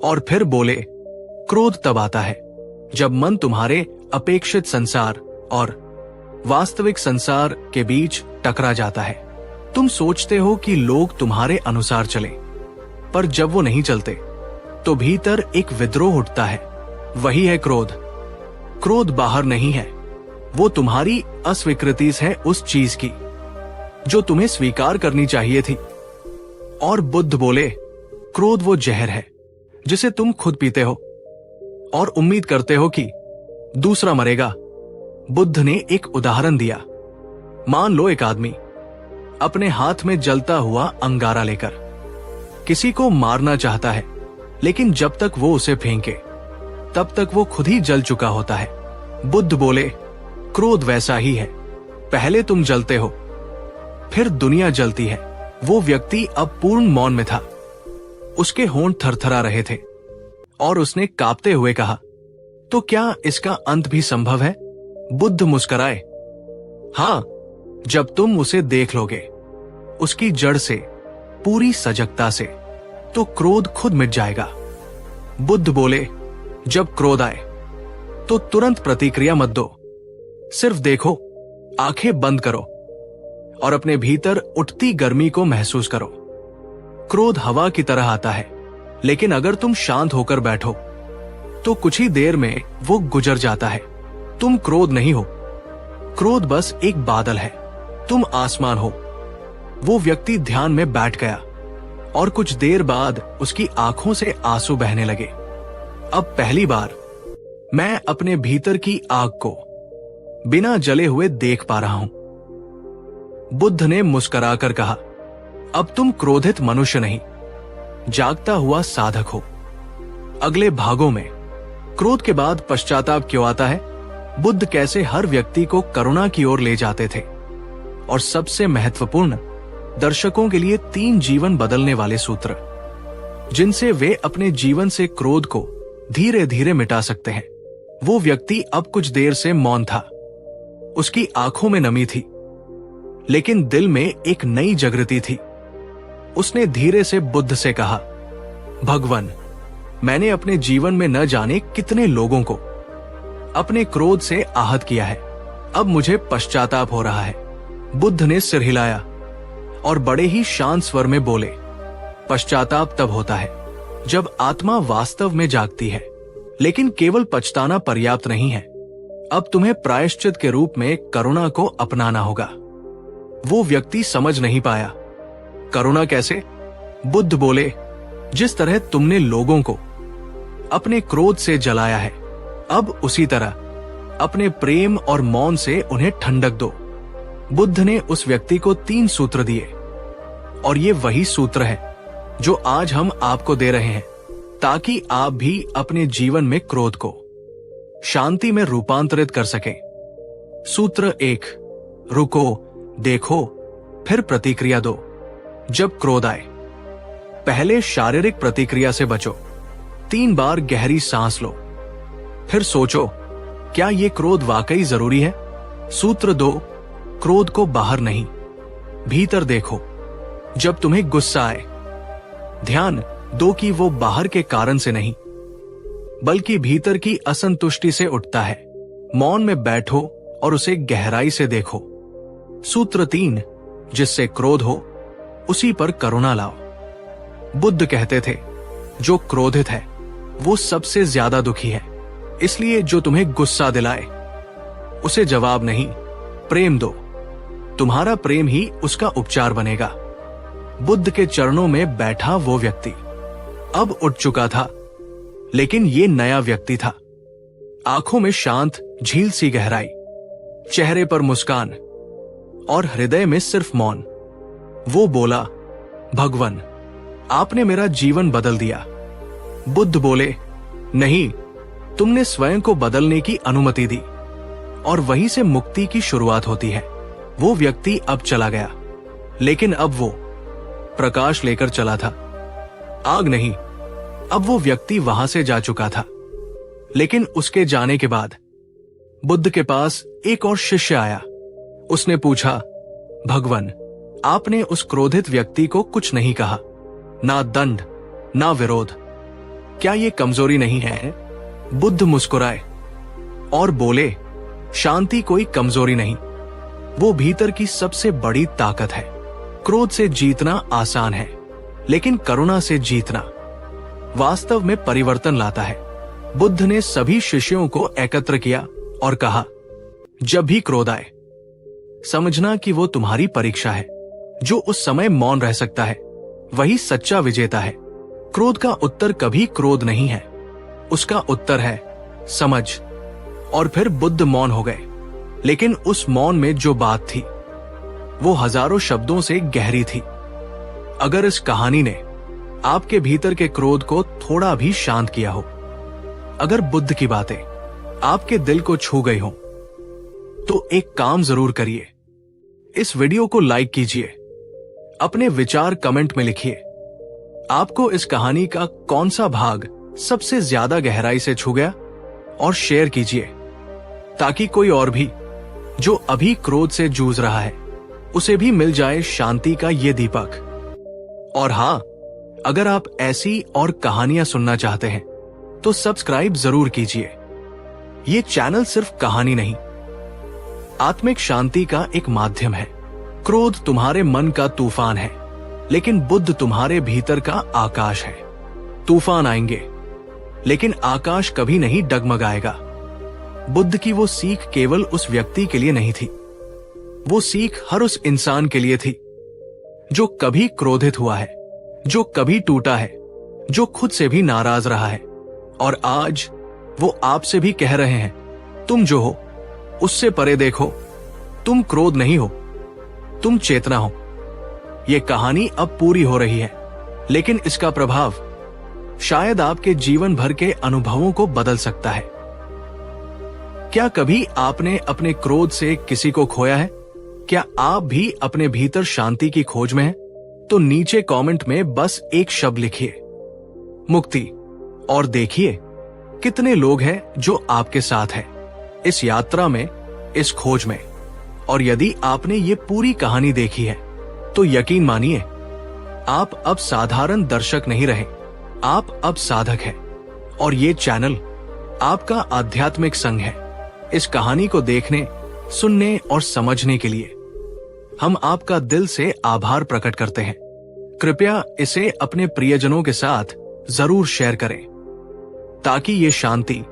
और फिर बोले, क्रोध तब आता है जब मन तुम्हारे अपेक्षित संसार और वास्तविक संसार के बीच टकरा जाता है। तुम सोचते हो कि लोग तुम्हारे अनुसार चलें, पर जब वो नहीं चलते तो भीतर एक विद्रोह उठता है। वही है क्रोध। क्रोध बाहर नहीं है, वो तुम्हारी अस्वीकृति है उस चीज की जो तुम्हें स्वीकार करनी चाहिए थी। और बुद्ध बोले, क्रोध वो जहर है जिसे तुम खुद पीते हो और उम्मीद करते हो कि दूसरा मरेगा। बुद्ध ने एक उदाहरण दिया। मान लो एक आदमी अपने हाथ में जलता हुआ अंगारा लेकर किसी को मारना चाहता है, लेकिन जब तक वो उसे फेंके तब तक वो खुद ही जल चुका होता है। बुद्ध बोले, क्रोध वैसा ही है, पहले तुम जलते हो, फिर दुनिया जलती है। वो व्यक्ति अब पूर्ण मौन में था। उसके होंठ थरथरा रहे थे और उसने कांपते हुए कहा, तो क्या इसका अंत भी संभव है? बुद्ध मुस्कुराए, हां, जब तुम उसे देख लोगे उसकी जड़ से, पूरी सजगता से, तो क्रोध खुद मिट जाएगा। बुद्ध बोले, जब क्रोध आए तो तुरंत प्रतिक्रिया मत दो, सिर्फ देखो, आंखें बंद करो और अपने भीतर उठती गर्मी को महसूस करो। क्रोध हवा की तरह आता है, लेकिन अगर तुम शांत होकर बैठो तो कुछ ही देर में वो गुजर जाता है। तुम क्रोध नहीं हो, क्रोध बस एक बादल है, तुम आसमान हो। वो व्यक्ति ध्यान में बैठ गया और कुछ देर बाद उसकी आंखों से आंसू बहने लगे। अब पहली बार मैं अपने भीतर की आग को बिना जले हुए देख पा रहा हूं। बुद्ध ने मुस्कुराकर कहा, अब तुम क्रोधित मनुष्य नहीं, जागता हुआ साधक हो। अगले भागों में क्रोध के बाद पश्चाताप क्यों आता है, बुद्ध कैसे हर व्यक्ति को करुणा की ओर ले जाते थे, और सबसे महत्वपूर्ण, दर्शकों के लिए 3 जीवन बदलने वाले सूत्र जिनसे वे अपने जीवन से क्रोध को धीरे धीरे मिटा सकते हैं। वो व्यक्ति अब कुछ देर से मौन था। उसकी आंखों में नमी थी, लेकिन दिल में एक नई जागृति थी। उसने धीरे से बुद्ध से कहा, भगवान, मैंने अपने जीवन में न जाने कितने लोगों को अपने क्रोध से आहत किया है। अब मुझे पश्चाताप हो रहा है। बुद्ध ने सिर हिलाया और बड़े ही शांत स्वर में बोले, पश्चाताप तब होता है जब आत्मा वास्तव में जागती है, लेकिन केवल पछताना पर्याप्त नहीं है। अब तुम्हें प्रायश्चित के रूप में करुणा को अपनाना होगा। वो व्यक्ति समझ नहीं पाया। करुणा कैसे? बुद्ध बोले, जिस तरह तुमने लोगों को अपने क्रोध से जलाया है, अब उसी तरह अपने प्रेम और मौन से उन्हें ठंडक दो। बुद्ध ने उस व्यक्ति को 3 सूत्र दिए, और ये वही सूत्र है जो आज हम आपको दे रहे हैं, ताकि आप भी अपने जीवन में क्रोध को शांति में रूपांतरित कर सकें। सूत्र 1, रुको, देखो, फिर प्रतिक्रिया दो। जब क्रोध आए, पहले शारीरिक प्रतिक्रिया से बचो। 3 बार गहरी सांस लो, फिर सोचो, क्या ये क्रोध वाकई जरूरी है? सूत्र 2, क्रोध को बाहर नहीं, भीतर देखो। जब तुम्हें गुस्सा आए, ध्यान दो कि वो बाहर के कारण से नहीं, बल्कि भीतर की असंतुष्टि से उठता है। मौन में बैठो और उसे गहराई से देखो। सूत्र 3, जिससे क्रोध हो उसी पर करुणा लाओ। बुद्ध कहते थे, जो क्रोधित है वो सबसे ज्यादा दुखी है। इसलिए जो तुम्हें गुस्सा दिलाए उसे जवाब नहीं, प्रेम दो। तुम्हारा प्रेम ही उसका उपचार बनेगा। बुद्ध के चरणों में बैठा वो व्यक्ति अब उठ चुका था, लेकिन ये नया व्यक्ति था। आंखों में शांत झील सी गहराई, चेहरे पर मुस्कान और हृदय में सिर्फ मौन। वो बोला, भगवान, आपने मेरा जीवन बदल दिया। बुद्ध बोले, नहीं, तुमने स्वयं को बदलने की अनुमति दी, और वहीं से मुक्ति की शुरुआत होती है। वो व्यक्ति अब चला गया, लेकिन अब वो प्रकाश लेकर चला था, आग नहीं। अब वो व्यक्ति वहां से जा चुका था, लेकिन उसके जाने के बाद बुद्ध के पास एक और शिष्य आया। उसने पूछा, भगवान, आपने उस क्रोधित व्यक्ति को कुछ नहीं कहा, ना दंड ना विरोध, क्या ये कमजोरी नहीं है? बुद्ध मुस्कुराए और बोले, शांति कोई कमजोरी नहीं, वो भीतर की सबसे बड़ी ताकत है। क्रोध से जीतना आसान है, लेकिन करुणा से जीतना वास्तव में परिवर्तन लाता है। बुद्ध ने सभी शिष्यों को एकत्र किया और कहा, जब भी क्रोध आए, समझना कि वो तुम्हारी परीक्षा है। जो उस समय मौन रह सकता है वही सच्चा विजेता है। क्रोध का उत्तर कभी क्रोध नहीं है, उसका उत्तर है समझ। और फिर बुद्ध मौन हो गए, लेकिन उस मौन में जो बात थी वो हजारों शब्दों से गहरी थी। अगर इस कहानी ने आपके भीतर के क्रोध को थोड़ा भी शांत किया हो, अगर बुद्ध की बातें आपके दिल को छू गई हो, तो एक काम जरूर करिए, इस वीडियो को लाइक कीजिए, अपने विचार कमेंट में लिखिए। आपको इस कहानी का कौन सा भाग सबसे ज्यादा गहराई से छू गया, और शेयर कीजिए, ताकि कोई और भी जो अभी क्रोध से जूझ रहा है उसे भी मिल जाए शांति का ये दीपक। और हां, अगर आप ऐसी और कहानियां सुनना चाहते हैं तो सब्सक्राइब जरूर कीजिए। ये चैनल सिर्फ कहानी नहीं, आत्मिक शांति का एक माध्यम है। क्रोध तुम्हारे मन का तूफान है, लेकिन बुद्ध तुम्हारे भीतर का आकाश है। तूफान आएंगे, लेकिन आकाश कभी नहीं डगमगाएगा। बुद्ध की वो सीख केवल उस व्यक्ति के लिए नहीं थी, वो सीख हर उस इंसान के लिए थी जो कभी क्रोधित हुआ है, जो कभी टूटा है, जो खुद से भी नाराज रहा है। और आज वो आपसे भी कह रहे हैं, तुम जो हो उससे परे देखो। तुम क्रोध नहीं हो, तुम चेतना हो। ये कहानी अब पूरी हो रही है, लेकिन इसका प्रभाव शायद आपके जीवन भर के अनुभवों को बदल सकता है। क्या कभी आपने अपने क्रोध से किसी को खोया है? क्या आप भी अपने भीतर शांति की खोज में हैं? तो नीचे कमेंट में बस एक शब्द लिखिए, मुक्ति, और देखिए कितने लोग हैं जो आपके साथ हैं इस यात्रा में, इस खोज में। और यदि आपने ये पूरी कहानी देखी है तो यकीन मानिए, आप अब साधारण दर्शक नहीं रहे, आप अब साधक हैं। और ये चैनल आपका आध्यात्मिक संग है। इस कहानी को देखने, सुनने और समझने के लिए हम आपका दिल से आभार प्रकट करते हैं। कृपया इसे अपने प्रियजनों के साथ जरूर शेयर करें, ताकि ये शांति,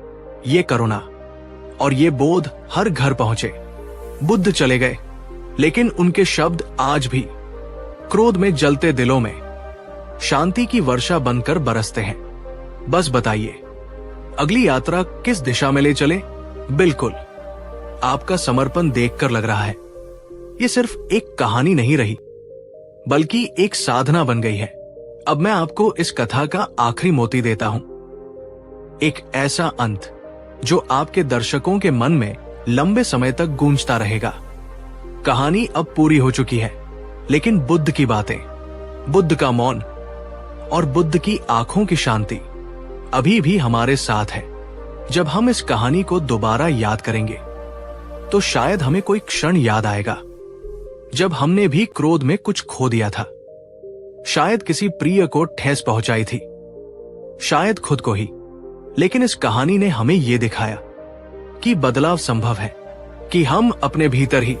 ये करुणा और ये बोध हर घर पहुंचे। बुद्ध चले गए, लेकिन उनके शब्द आज भी क्रोध में जलते दिलों में शांति की वर्षा बनकर बरसते हैं। बस बताइए, अगली यात्रा किस दिशा में ले चले? बिल्कुल, आपका समर्पण देखकर लग रहा है ये सिर्फ एक कहानी नहीं रही, बल्कि एक साधना बन गई है। अब मैं आपको इस कथा का आखिरी मोती देता हूं, एक ऐसा अंत जो आपके दर्शकों के मन में लंबे समय तक गूंजता रहेगा। कहानी अब पूरी हो चुकी है, लेकिन बुद्ध की बातें, बुद्ध का मौन और बुद्ध की आंखों की शांति अभी भी हमारे साथ है। जब हम इस कहानी को दोबारा याद करेंगे तो शायद हमें कोई क्षण याद आएगा जब हमने भी क्रोध में कुछ खो दिया था, शायद किसी प्रिय को ठेस पहुंचाई थी, शायद खुद को ही। लेकिन इस कहानी ने हमें यह दिखाया कि बदलाव संभव है, कि हम अपने भीतर ही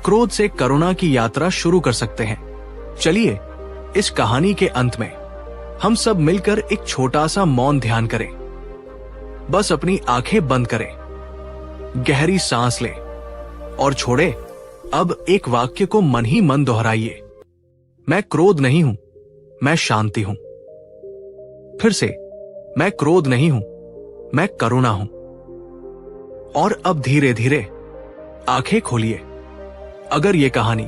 क्रोध से करुणा की यात्रा शुरू कर सकते हैं। चलिए इस कहानी के अंत में हम सब मिलकर एक छोटा सा मौन ध्यान करें। बस अपनी आंखें बंद करें, गहरी सांस लें और छोड़े। अब एक वाक्य को मन ही मन दोहराइए, मैं क्रोध नहीं हूं, मैं शांति हूं। फिर से, मैं क्रोध नहीं हूं, मैं करुणा हूं। और अब धीरे धीरे आंखें खोलिए। अगर ये कहानी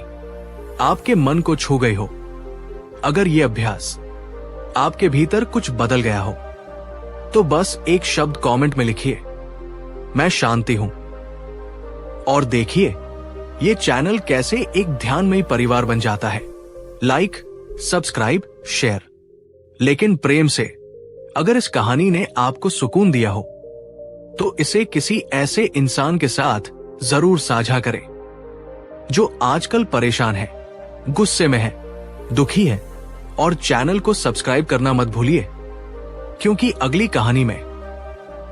आपके मन को छू गई हो, अगर ये अभ्यास आपके भीतर कुछ बदल गया हो, तो बस एक शब्द कमेंट में लिखिए, मैं शांति हूं। और देखिए ये चैनल कैसे एक ध्यानमयी परिवार बन जाता है। Like, subscribe, share. लेकिन प्रेम से, अगर इस कहानी ने आपको सुकून दिया हो तो इसे किसी ऐसे इंसान के साथ जरूर साझा करें जो आजकल परेशान है, गुस्से में है, दुखी है। और चैनल को सब्सक्राइब करना मत भूलिए, क्योंकि अगली कहानी में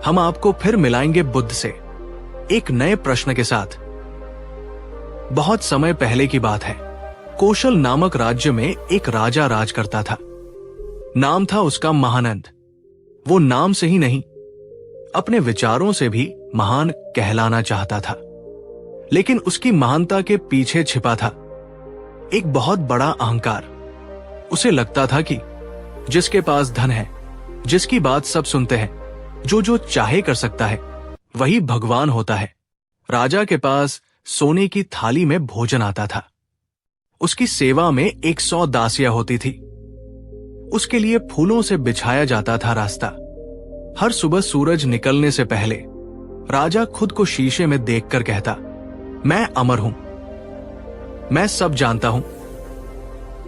हम आपको फिर मिलाएंगे बुद्ध से एक नए प्रश्न के साथ। बहुत समय पहले की बात है, कौशल नामक राज्य में एक राजा राज करता था। नाम था उसका महानंद। वो नाम से ही नहीं, अपने विचारों से भी महान कहलाना चाहता था। लेकिन उसकी महानता के पीछे छिपा था एक बहुत बड़ा अहंकार। उसे लगता था कि जिसके पास धन है, जिसकी बात सब सुनते हैं, जो चाहे कर सकता है, वही भगवान होता है। राजा के पास सोने की थाली में भोजन आता था। उसकी सेवा में 100 दासियां होती थी। उसके लिए फूलों से बिछाया जाता था रास्ता। हर सुबह सूरज निकलने से पहले राजा खुद को शीशे में देखकर कहता, मैं अमर हूं, मैं सब जानता हूं,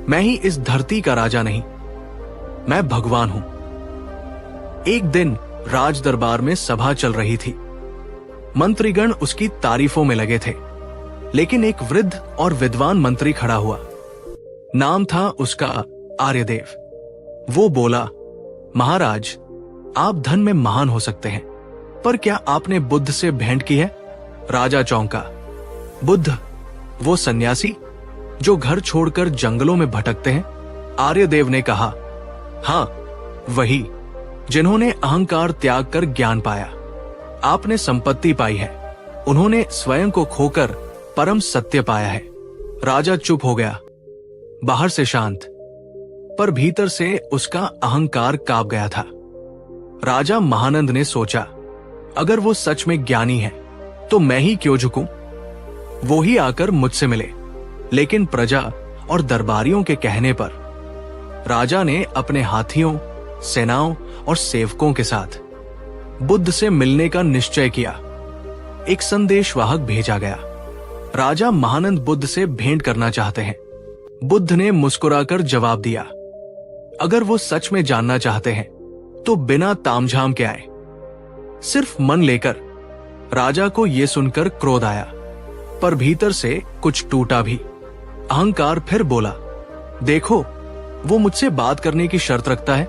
मैं ही इस धरती का राजा नहीं, मैं भगवान हूं। एक दिन राज दरबार में सभा चल रही थी। मंत्रीगण उसकी तारीफों में लगे थे, लेकिन एक वृद्ध और विद्वान मंत्री खड़ा हुआ। नाम था उसका आर्यदेव। वो बोला, महाराज, आप धन में महान हो सकते हैं, पर क्या आपने बुद्ध से भेंट की है? राजा चौंका। बुद्ध, वो सन्यासी जो घर छोड़कर जंगलों में भटकते हैं? आर्यदेव ने कहा, हां, वही, जिन्होंने अहंकार त्याग कर ज्ञान पाया। आपने संपत्ति पाई है, उन्होंने स्वयं को खोकर परम सत्य पाया है। राजा चुप हो गया, बाहर से शांत, पर भीतर से उसका अहंकार कांप गया था। राजा महानंद ने सोचा, अगर वो सच में ज्ञानी है तो मैं ही क्यों झुकूं? वो ही आकर मुझसे मिले। लेकिन प्रजा और दरबारियों के कहने पर राजा ने अपने हाथियों, सेनाओं और सेवकों के साथ बुद्ध से मिलने का निश्चय किया। एक संदेशवाहक भेजा गया। राजा महानंद बुद्ध से भेंट करना चाहते हैं। बुद्ध ने मुस्कुराकर जवाब दिया, अगर वो सच में जानना चाहते हैं तो बिना तामझाम के आए, सिर्फ मन लेकर। राजा को यह सुनकर क्रोध आया, पर भीतर से कुछ टूटा भी। अहंकार फिर बोला, देखो, वो मुझसे बात करने की शर्त रखता है,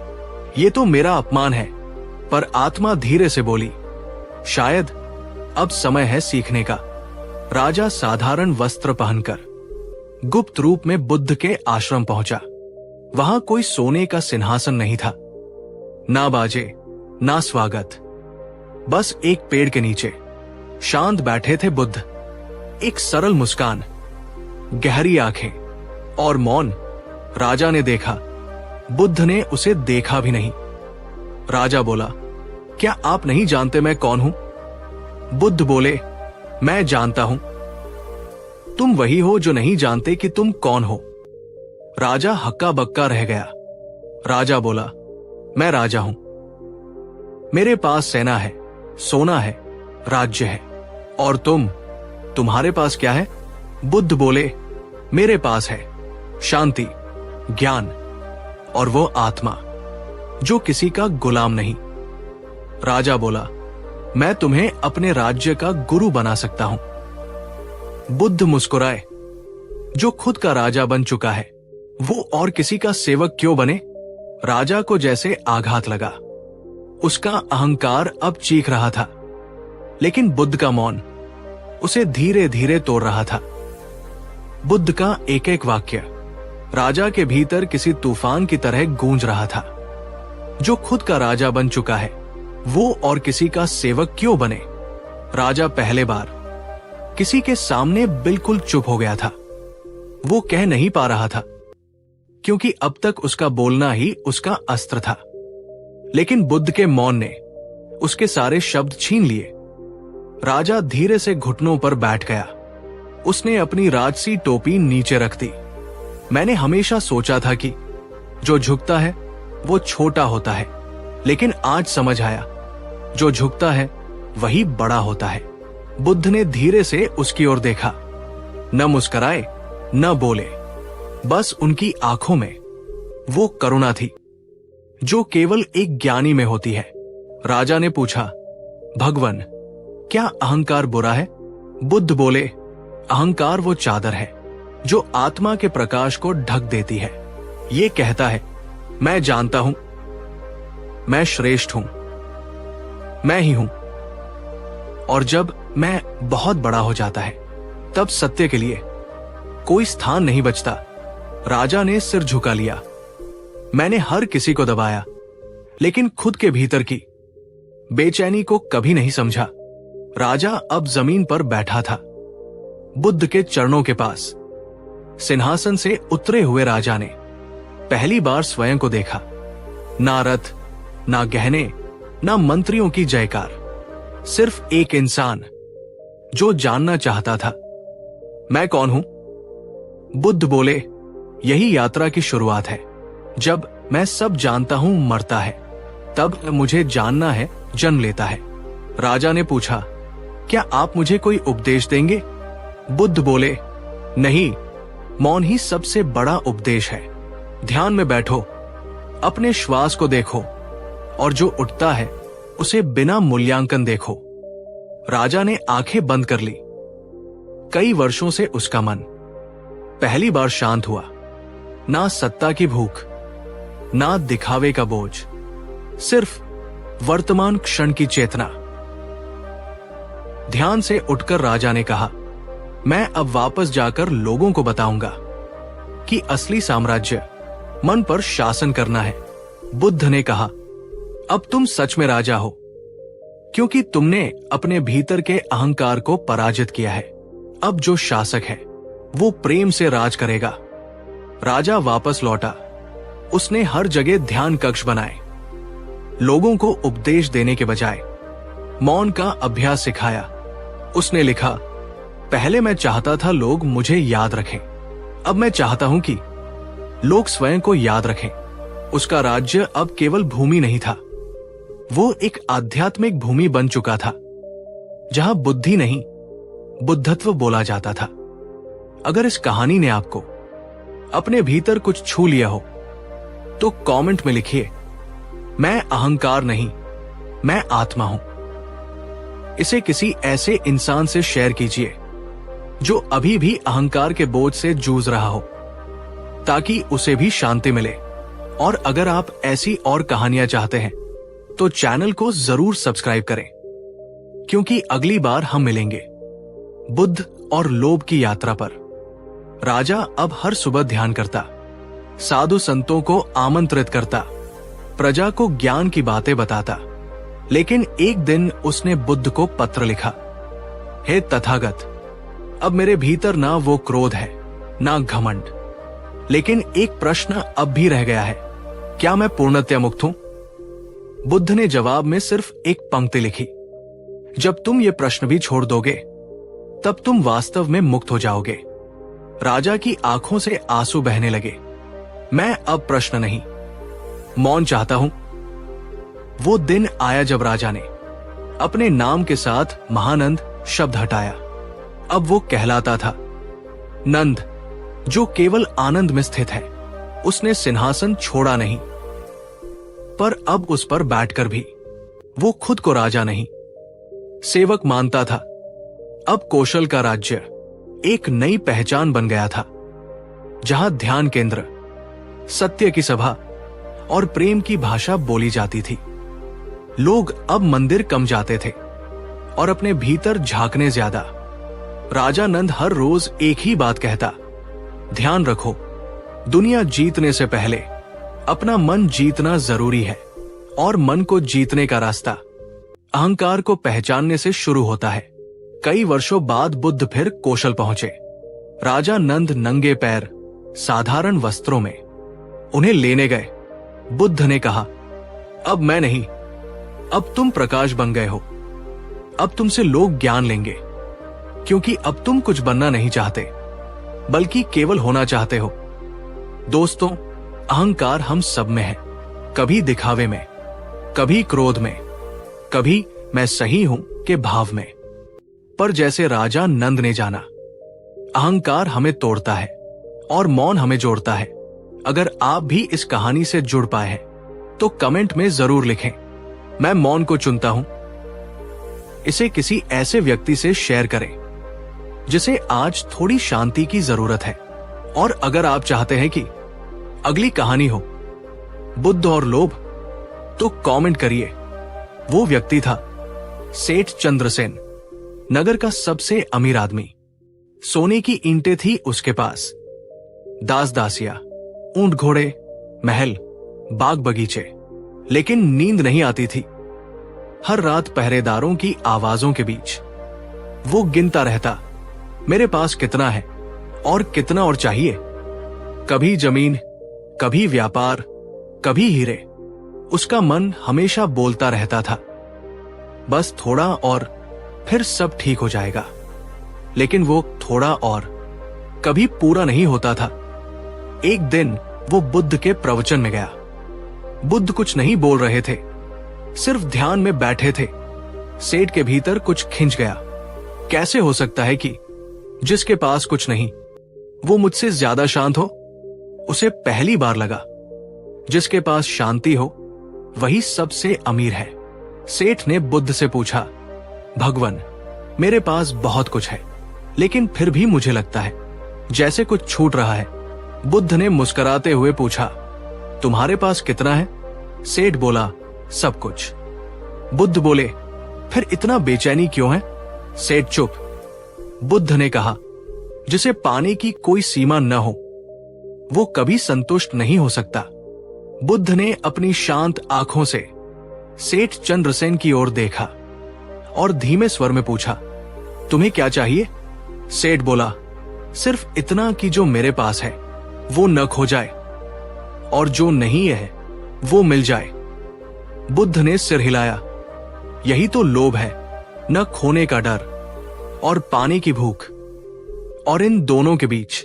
ये तो मेरा अपमान है। पर आत्मा धीरे से बोली, शायद अब समय है सीखने का। राजा साधारण वस्त्र पहनकर गुप्त रूप में बुद्ध के आश्रम पहुंचा। वहां कोई सोने का सिंहासन नहीं था, ना बाजे, ना स्वागत। बस एक पेड़ के नीचे शांत बैठे थे बुद्ध। एक सरल मुस्कान, गहरी आंखें और मौन। राजा ने देखा, बुद्ध ने उसे देखा भी नहीं। राजा बोला, क्या आप नहीं जानते मैं कौन हूं? बुद्ध बोले, मैं जानता हूं। तुम वही हो जो नहीं जानते कि तुम कौन हो। राजा हक्का बक्का रह गया। राजा बोला, मैं राजा हूं। मेरे पास सेना है, सोना है, राज्य है। और तुम्हारे पास क्या है? बुद्ध बोले, मेरे पास है शांति, ज्ञान और वो आत्मा जो किसी का गुलाम नहीं। राजा बोला, मैं तुम्हें अपने राज्य का गुरु बना सकता हूं। बुद्ध मुस्कुराए, जो खुद का राजा बन चुका है वो और किसी का सेवक क्यों बने? राजा को जैसे आघात लगा। उसका अहंकार अब चीख रहा था, लेकिन बुद्ध का मौन उसे धीरे धीरे तोड़ रहा था। बुद्ध का एक एक वाक्य राजा के भीतर किसी तूफान की तरह गूंज रहा था। जो खुद का राजा बन चुका है वो और किसी का सेवक क्यों बने? राजा पहले बार किसी के सामने बिल्कुल चुप हो गया था। वो कह नहीं पा रहा था, क्योंकि अब तक उसका बोलना ही उसका अस्त्र था। लेकिन बुद्ध के मौन ने उसके सारे शब्द छीन लिए। राजा धीरे से घुटनों पर बैठ गया। उसने अपनी राजसी टोपी नीचे रख दी। मैंने हमेशा सोचा था कि जो झुकता है वो छोटा होता है, लेकिन आज समझ आया, जो झुकता है वही बड़ा होता है। बुद्ध ने धीरे से उसकी ओर देखा, न मुस्कुराए न बोले, बस उनकी आंखों में वो करुणा थी जो केवल एक ज्ञानी में होती है। राजा ने पूछा, भगवन, क्या अहंकार बुरा है? बुद्ध बोले, अहंकार वो चादर है जो आत्मा के प्रकाश को ढक देती है। ये कहता है, मैं जानता हूं, मैं श्रेष्ठ हूं, मैं ही हूं। और जब मैं बहुत बड़ा हो जाता है तब सत्य के लिए कोई स्थान नहीं बचता। राजा ने सिर झुका लिया। मैंने हर किसी को दबाया, लेकिन खुद के भीतर की बेचैनी को कभी नहीं समझा। राजा अब जमीन पर बैठा था, बुद्ध के चरणों के पास। सिंहासन से उतरे हुए राजा ने पहली बार स्वयं को देखा। ना रथ, ना गहने, ना मंत्रियों की जयकार, सिर्फ एक इंसान जो जानना चाहता था, मैं कौन हूं? बुद्ध बोले, यही यात्रा की शुरुआत है। जब मैं सब जानता हूं मरता है, तब मुझे जानना है जन्म लेता है। राजा ने पूछा, क्या आप मुझे कोई उपदेश देंगे? बुद्ध बोले, नहीं, मौन ही सबसे बड़ा उपदेश है। ध्यान में बैठो, अपने श्वास को देखो और जो उठता है उसे बिना मूल्यांकन देखो। राजा ने आंखें बंद कर ली। कई वर्षों से उसका मन पहली बार शांत हुआ। ना सत्ता की भूख, ना दिखावे का बोझ, सिर्फ वर्तमान क्षण की चेतना। ध्यान से उठकर राजा ने कहा, मैं अब वापस जाकर लोगों को बताऊंगा कि असली साम्राज्य मन पर शासन करना है। बुद्ध ने कहा, अब तुम सच में राजा हो, क्योंकि तुमने अपने भीतर के अहंकार को पराजित किया है। अब जो शासक है वो प्रेम से राज करेगा। राजा वापस लौटा। उसने हर जगह ध्यान कक्ष बनाए। लोगों को उपदेश देने के बजाय मौन का अभ्यास सिखाया। उसने लिखा, पहले मैं चाहता था लोग मुझे याद रखें, अब मैं चाहता हूं कि लोग स्वयं को याद रखें। उसका राज्य अब केवल भूमि नहीं था, वो एक आध्यात्मिक भूमि बन चुका था, जहां बुद्धि नहीं बुद्धत्व बोला जाता था। अगर इस कहानी ने आपको अपने भीतर कुछ छू लिया हो तो कमेंट में लिखिए, मैं अहंकार नहीं, मैं आत्मा हूं। इसे किसी ऐसे इंसान से शेयर कीजिए जो अभी भी अहंकार के बोझ से जूझ रहा हो, ताकि उसे भी शांति मिले। और अगर आप ऐसी और कहानियां चाहते हैं तो चैनल को जरूर सब्सक्राइब करें, क्योंकि अगली बार हम मिलेंगे बुद्ध और लोभ की यात्रा पर। राजा अब हर सुबह ध्यान करता, साधु संतों को आमंत्रित करता, प्रजा को ज्ञान की बातें बताता। लेकिन एक दिन उसने बुद्ध को पत्र लिखा, हे तथागत, अब मेरे भीतर ना वो क्रोध है, ना घमंड। लेकिन एक प्रश्न अब भी रह गया है, क्या मैं पूर्णतया मुक्त हूं? बुद्ध ने जवाब में सिर्फ एक पंक्ति लिखी, जब तुम ये प्रश्न भी छोड़ दोगे तब तुम वास्तव में मुक्त हो जाओगे। राजा की आंखों से आंसू बहने लगे। मैं अब प्रश्न नहीं, मौन चाहता हूं। वो दिन आया जब राजा ने अपने नाम के साथ महानंद शब्द हटाया। अब वो कहलाता था नंद, जो केवल आनंद में स्थित है। उसने सिंहासन छोड़ा नहीं, पर अब उस पर बैठकर भी वो खुद को राजा नहीं, सेवक मानता था। अब कौशल का राज्य एक नई पहचान बन गया था, जहां ध्यान केंद्र, सत्य की सभा और प्रेम की भाषा बोली जाती थी। लोग अब मंदिर कम जाते थे और अपने भीतर झांकने ज्यादा। राजा नंद हर रोज एक ही बात कहता, ध्यान रखो, दुनिया जीतने से पहले अपना मन जीतना जरूरी है, और मन को जीतने का रास्ता अहंकार को पहचानने से शुरू होता है। कई वर्षों बाद बुद्ध फिर कौशल पहुंचे। राजा नंद नंगे पैर, साधारण वस्त्रों में उन्हें लेने गए। बुद्ध ने कहा, अब मैं नहीं, अब तुम प्रकाश बन गए हो। अब तुमसे लोग ज्ञान लेंगे, क्योंकि अब तुम कुछ बनना नहीं चाहते, बल्कि केवल होना चाहते हो। दोस्तों, अहंकार हम सब में है, कभी दिखावे में, कभी क्रोध में, कभी मैं सही हूं के भाव में। पर जैसे राजा नंद ने जाना, अहंकार हमें तोड़ता है और मौन हमें जोड़ता है। अगर आप भी इस कहानी से जुड़ पाए हैं तो कमेंट में जरूर लिखें, मैं मौन को चुनता हूं। इसे किसी ऐसे व्यक्ति से शेयर करें जिसे आज थोड़ी शांति की जरूरत है। और अगर आप चाहते हैं कि अगली कहानी हो बुद्ध और लोभ, तो कमेंट करिए। वो व्यक्ति था सेठ चंद्रसेन, नगर का सबसे अमीर आदमी। सोने की ईंटें थी उसके पास, दास दासियां, ऊंट घोड़े, महल, बाग बगीचे, लेकिन नींद नहीं आती थी। हर रात पहरेदारों की आवाजों के बीच वो गिनता रहता, मेरे पास कितना है और कितना और चाहिए। कभी जमीन, कभी व्यापार, कभी हीरे। उसका मन हमेशा बोलता रहता था, बस थोड़ा और फिर सब ठीक हो जाएगा। लेकिन वो थोड़ा और कभी पूरा नहीं होता था। एक दिन वो बुद्ध के प्रवचन में गया। बुद्ध कुछ नहीं बोल रहे थे, सिर्फ ध्यान में बैठे थे। सेठ के भीतर कुछ खिंच गया। कैसे हो सकता है कि जिसके पास कुछ नहीं वो मुझसे ज्यादा शांत हो? उसे पहली बार लगा, जिसके पास शांति हो वही सबसे अमीर है। सेठ ने बुद्ध से पूछा, भगवान, मेरे पास बहुत कुछ है, लेकिन फिर भी मुझे लगता है जैसे कुछ छूट रहा है। बुद्ध ने मुस्कुराते हुए पूछा, तुम्हारे पास कितना है? सेठ बोला, सब कुछ। बुद्ध बोले, फिर इतना बेचैनी क्यों है? सेठ चुप। बुद्ध ने कहा, जिसे पाने की कोई सीमा न हो वो कभी संतुष्ट नहीं हो सकता। बुद्ध ने अपनी शांत आंखों से सेठ चंद्रसेन की ओर देखा और धीमे स्वर में पूछा, तुम्हें क्या चाहिए? सेठ बोला, सिर्फ इतना कि जो मेरे पास है वो न खो जाए और जो नहीं है वो मिल जाए। बुद्ध ने सिर हिलाया, यही तो लोभ है, न खोने का डर और पाने की भूख। और इन दोनों के बीच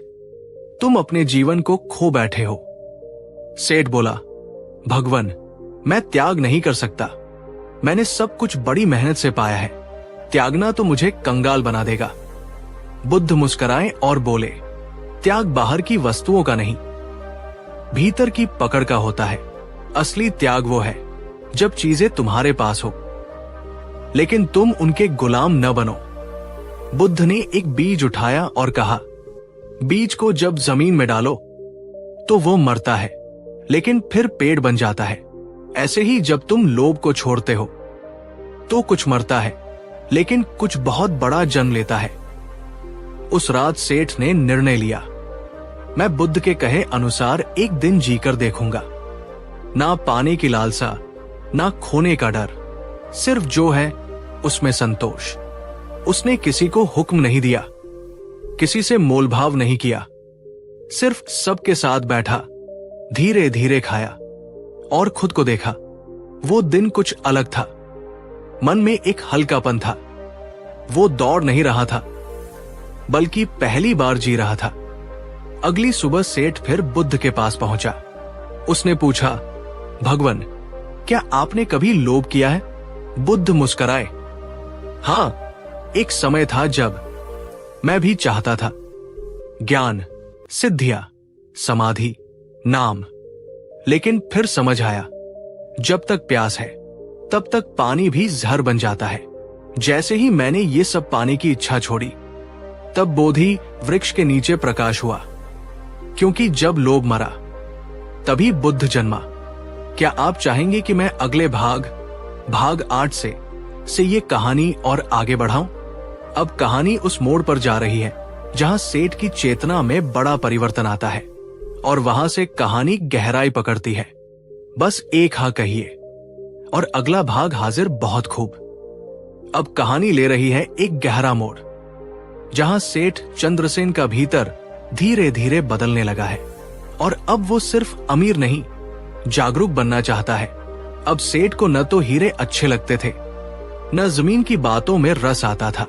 तुम अपने जीवन को खो बैठे हो। सेठ बोला, भगवान, मैं त्याग नहीं कर सकता। मैंने सब कुछ बड़ी मेहनत से पाया है, त्यागना तो मुझे कंगाल बना देगा। बुद्ध मुस्कुराए और बोले, त्याग बाहर की वस्तुओं का नहीं, भीतर की पकड़ का होता है। असली त्याग वो है जब चीजें तुम्हारे पास हो, लेकिन तुम उनके गुलाम न बनो। बुद्ध ने एक बीज उठाया और कहा, बीज को जब जमीन में डालो तो वो मरता है, लेकिन फिर पेड़ बन जाता है। ऐसे ही जब तुम लोभ को छोड़ते हो तो कुछ मरता है, लेकिन कुछ बहुत बड़ा जन्म लेता है। उस रात सेठ ने निर्णय लिया, मैं बुद्ध के कहे अनुसार एक दिन जीकर देखूंगा। ना पाने की लालसा, ना खोने का डर, सिर्फ जो है उसमें संतोष। उसने किसी को हुक्म नहीं दिया, किसी से मोलभाव नहीं किया, सिर्फ सबके साथ बैठा, धीरे धीरे खाया और खुद को देखा। वो दिन कुछ अलग था। मन में एक हल्कापन था। वो दौड़ नहीं रहा था, बल्कि पहली बार जी रहा था। अगली सुबह सेठ फिर बुद्ध के पास पहुंचा। उसने पूछा, भगवान, क्या आपने कभी लोभ किया है? बुद्ध मुस्कुराए। हां, एक समय था जब मैं भी चाहता था। ज्ञान, सिद्धियां, समाधि, नाम। लेकिन फिर समझ आया, जब तक प्यास है तब तक पानी भी जहर बन जाता है। जैसे ही मैंने ये सब पाने की इच्छा छोड़ी, तब बोधि वृक्ष के नीचे प्रकाश हुआ। क्योंकि जब लोभ मरा, तभी बुद्ध जन्मा। क्या आप चाहेंगे कि मैं अगले भाग 8 से ये कहानी और आगे बढ़ाऊं? अब कहानी उस मोड़ पर जा रही है जहां सेठ की चेतना में बड़ा परिवर्तन आता है और वहां से कहानी गहराई पकड़ती है। बस एक हाँ कहिए और अगला भाग हाजिर बहुत खूब। अब कहानी ले रही है एक गहरा मोड़, जहां सेठ चंद्रसेन का भीतर धीरे धीरे बदलने लगा है और अब वो सिर्फ अमीर नहीं, जागरूक बनना चाहता है। अब सेठ को न तो हीरे अच्छे लगते थे, न जमीन की बातों में रस आता था।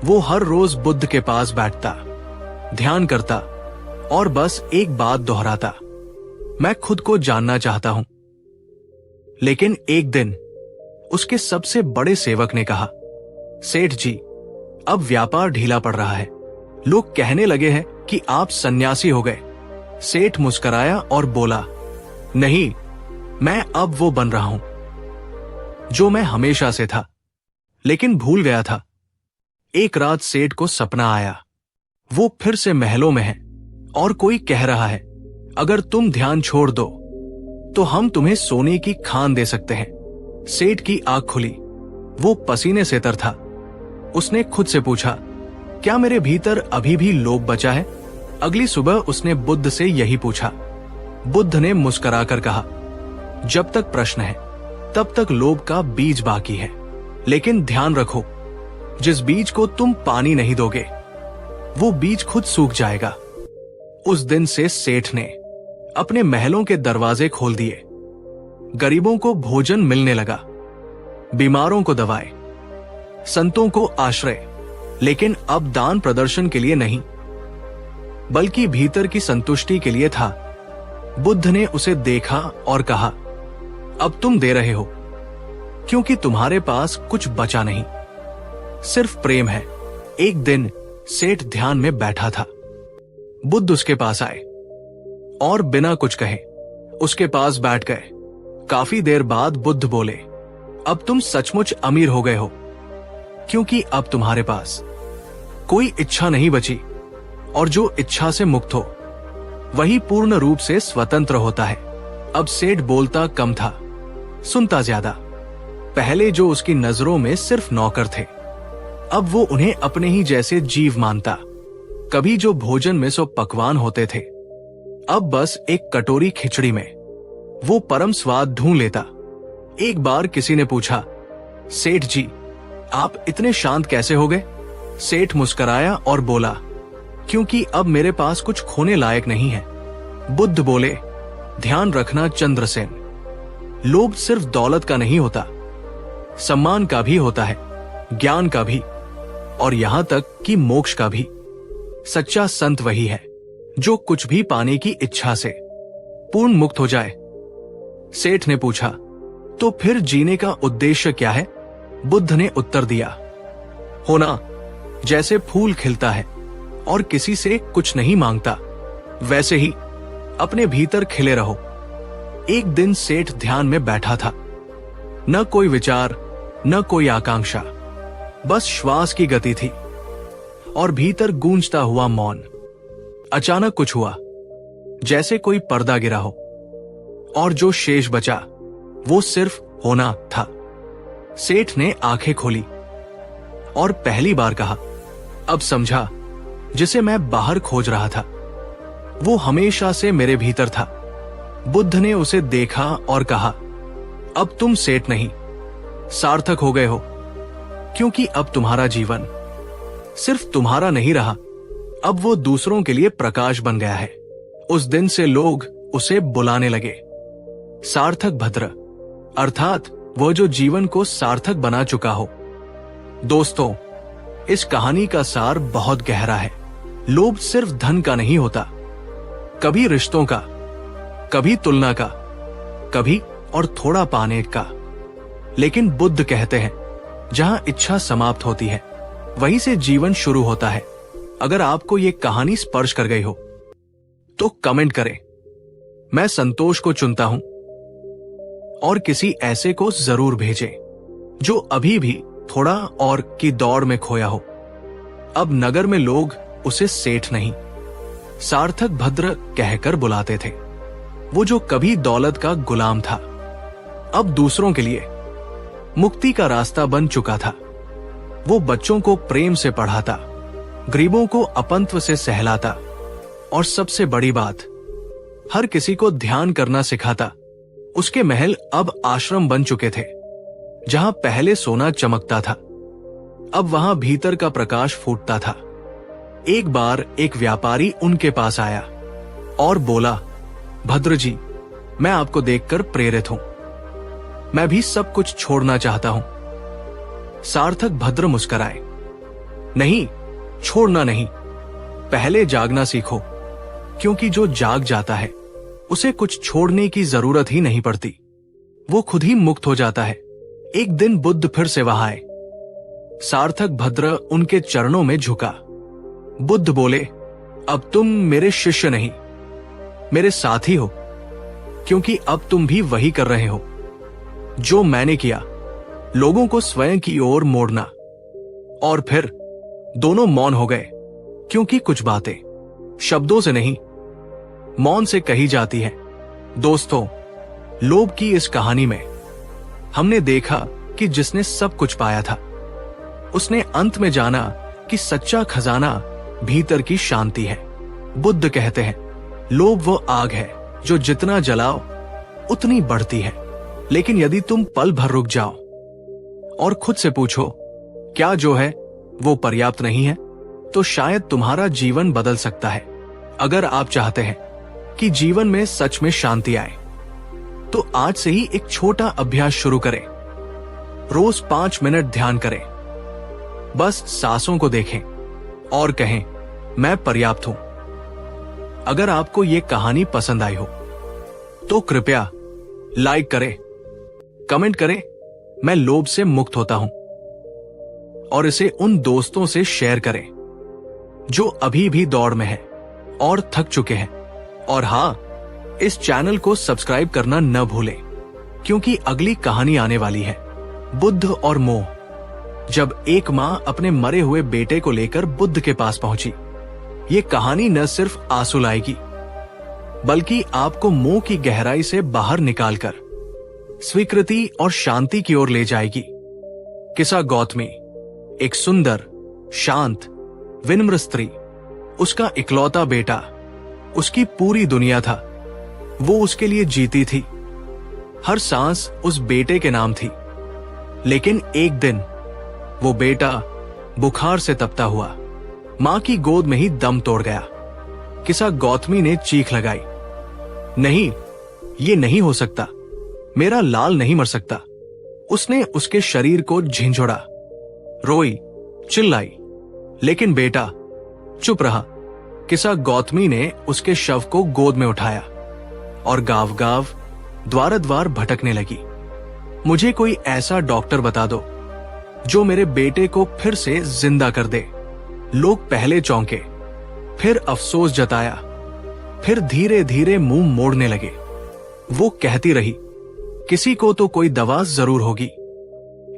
वो हर रोज बुद्ध के पास बैठता, ध्यान करता और बस एक बात दोहराता, मैं खुद को जानना चाहता हूं। लेकिन एक दिन उसके सबसे बड़े सेवक ने कहा, सेठ जी, अब व्यापार ढीला पड़ रहा है। लोग कहने लगे हैं कि आप सन्यासी हो गए। सेठ मुस्कुराया और बोला, नहीं, मैं अब वो बन रहा हूं जो मैं हमेशा से था, लेकिन भूल गया था। एक रात सेठ को सपना आया। वो फिर से महलों में है और कोई कह रहा है, अगर तुम ध्यान छोड़ दो तो हम तुम्हें सोने की खान दे सकते हैं। सेठ की आंख खुली। वो पसीने से तर था। उसने खुद से पूछा, क्या मेरे भीतर अभी भी लोभ बचा है? अगली सुबह उसने बुद्ध से यही पूछा। बुद्ध ने मुस्कुराकर कहा, जब तक प्रश्न है तब तक लोभ का बीज बाकी है। लेकिन ध्यान रखो, जिस बीज को तुम पानी नहीं दोगे, वो बीज खुद सूख जाएगा। उस दिन से सेठ ने अपने महलों के दरवाजे खोल दिए। गरीबों को भोजन मिलने लगा, बीमारों को दवाएं, संतों को आश्रय। लेकिन अब दान प्रदर्शन के लिए नहीं, बल्कि भीतर की संतुष्टि के लिए था। बुद्ध ने उसे देखा और कहा, अब तुम दे रहे हो क्योंकि तुम्हारे पास कुछ बचा नहीं, सिर्फ प्रेम है। एक दिन सेठ ध्यान में बैठा था। बुद्ध उसके पास आए और बिना कुछ कहे उसके पास बैठ गए। काफी देर बाद बुद्ध बोले, अब तुम सचमुच अमीर हो गए हो, क्योंकि अब तुम्हारे पास कोई इच्छा नहीं बची, और जो इच्छा से मुक्त हो वही पूर्ण रूप से स्वतंत्र होता है। अब सेठ बोलता कम था, सुनता ज्यादा। पहले जो उसकी नजरों में सिर्फ नौकर थे, अब वो उन्हें अपने ही जैसे जीव मानता। कभी जो भोजन में सो पकवान होते थे, अब बस एक कटोरी खिचड़ी में वो परम स्वाद ढूंढ लेता। एक बार किसी ने पूछा, सेठ जी, आप इतने शांत कैसे हो गए? सेठ मुस्कुराया और बोला, क्योंकि अब मेरे पास कुछ खोने लायक नहीं है। बुद्ध बोले, ध्यान रखना चंद्रसेन, लोभ सिर्फ दौलत का नहीं होता, सम्मान का भी होता है, ज्ञान का भी, और यहां तक कि मोक्ष का भी। सच्चा संत वही है जो कुछ भी पाने की इच्छा से पूर्ण मुक्त हो जाए। सेठ ने पूछा, तो फिर जीने का उद्देश्य क्या है? बुद्ध ने उत्तर दिया, होना जैसे फूल खिलता है और किसी से कुछ नहीं मांगता, वैसे ही अपने भीतर खिले रहो। एक दिन सेठ ध्यान में बैठा था। न कोई विचार, न कोई आकांक्षा, बस श्वास की गति थी और भीतर गूंजता हुआ मौन। अचानक कुछ हुआ, जैसे कोई पर्दा गिरा हो, और जो शेष बचा वो सिर्फ होना था। सेठ ने आंखें खोली और पहली बार कहा, अब समझा, जिसे मैं बाहर खोज रहा था वो हमेशा से मेरे भीतर था। बुद्ध ने उसे देखा और कहा, अब तुम सेठ नहीं, सार्थक हो गए हो, क्योंकि अब तुम्हारा जीवन सिर्फ तुम्हारा नहीं रहा, अब वो दूसरों के लिए प्रकाश बन गया है। उस दिन से लोग उसे बुलाने लगे सार्थक भद्र, अर्थात वह जो जीवन को सार्थक बना चुका हो। दोस्तों, इस कहानी का सार बहुत गहरा है। लोभ सिर्फ धन का नहीं होता, कभी रिश्तों का, कभी तुलना का, कभी और थोड़ा पाने का। लेकिन बुद्ध कहते हैं, जहां इच्छा समाप्त होती है वहीं से जीवन शुरू होता है। अगर आपको ये कहानी स्पर्श कर गई हो तो कमेंट करें, मैं संतोष को चुनता हूं, और किसी ऐसे को जरूर भेजें जो अभी भी थोड़ा और की दौड़ में खोया हो। अब नगर में लोग उसे सेठ नहीं, सार्थक भद्र कहकर बुलाते थे। वो जो कभी दौलत का गुलाम था, अब दूसरों के लिए मुक्ति का रास्ता बन चुका था। वो बच्चों को प्रेम से पढ़ाता, गरीबों को अपंत्व से सहलाता, और सबसे बड़ी बात, हर किसी को ध्यान करना सिखाता। उसके महल अब आश्रम बन चुके थे। जहां पहले सोना चमकता था, अब वहां भीतर का प्रकाश फूटता था। एक बार एक व्यापारी उनके पास आया और बोला, भद्र जी, मैं आपको देखकर प्रेरित हूं, मैं भी सब कुछ छोड़ना चाहता हूं। सार्थक भद्र मुस्कुराए, नहीं, छोड़ना नहीं, पहले जागना सीखो, क्योंकि जो जाग जाता है उसे कुछ छोड़ने की जरूरत ही नहीं पड़ती, वो खुद ही मुक्त हो जाता है। एक दिन बुद्ध फिर से वहां आए। सार्थक भद्र उनके चरणों में झुका। बुद्ध बोले, अब तुम मेरे शिष्य नहीं, मेरे साथी हो, क्योंकि अब तुम भी वही कर रहे हो जो मैंने किया, लोगों को स्वयं की ओर मोड़ना। और फिर दोनों मौन हो गए, क्योंकि कुछ बातें शब्दों से नहीं, मौन से कही जाती है। दोस्तों, लोभ की इस कहानी में हमने देखा कि जिसने सब कुछ पाया था, उसने अंत में जाना कि सच्चा खजाना भीतर की शांति है। बुद्ध कहते हैं, लोभ वो आग है जो जितना जलाओ उतनी बढ़ती है। लेकिन यदि तुम पल भर रुक जाओ और खुद से पूछो, क्या जो है वो पर्याप्त नहीं है, तो शायद तुम्हारा जीवन बदल सकता है। अगर आप चाहते हैं कि जीवन में सच में शांति आए, तो आज से ही एक छोटा अभ्यास शुरू करें। रोज 5 मिनट ध्यान करें, बस सांसों को देखें और कहें, मैं पर्याप्त हूं। अगर आपको ये कहानी पसंद आई हो तो कृपया लाइक करें, कमेंट करें, मैं लोभ से मुक्त होता हूं, और इसे उन दोस्तों से शेयर करें जो अभी भी दौड़ में हैं और थक चुके हैं। और हां, इस चैनल को सब्सक्राइब करना न भूलें, क्योंकि अगली कहानी आने वाली है, बुद्ध और मोह। जब एक मां अपने मरे हुए बेटे को लेकर बुद्ध के पास पहुंची, ये कहानी न सिर्फ आंसू लाएगी, बल्कि आपको मोह की गहराई से बाहर निकालकर स्वीकृति और शांति की ओर ले जाएगी। किसा गौतमी, एक सुंदर, शांत, विनम्र स्त्री, उसका इकलौता बेटा, उसकी पूरी दुनिया था। वो उसके लिए जीती थी, हर सांस उस बेटे के नाम थी। लेकिन एक दिन वो बेटा बुखार से तपता हुआ मां की गोद में ही दम तोड़ गया। किसा गौतमी ने चीख लगाई, नहीं, ये नहीं हो सकता, मेरा लाल नहीं मर सकता। उसने उसके शरीर को झिंझोड़ा, रोई, चिल्लाई, लेकिन बेटा चुप रहा। किसा गौतमी ने उसके शव को गोद में उठाया और गांव गांव, द्वार द्वार भटकने लगी। मुझे कोई ऐसा डॉक्टर बता दो जो मेरे बेटे को फिर से जिंदा कर दे। लोग पहले चौंके, फिर अफसोस जताया, फिर धीरे धीरे मुंह मोड़ने लगे। वो कहती रही, किसी को तो कोई दवा जरूर होगी।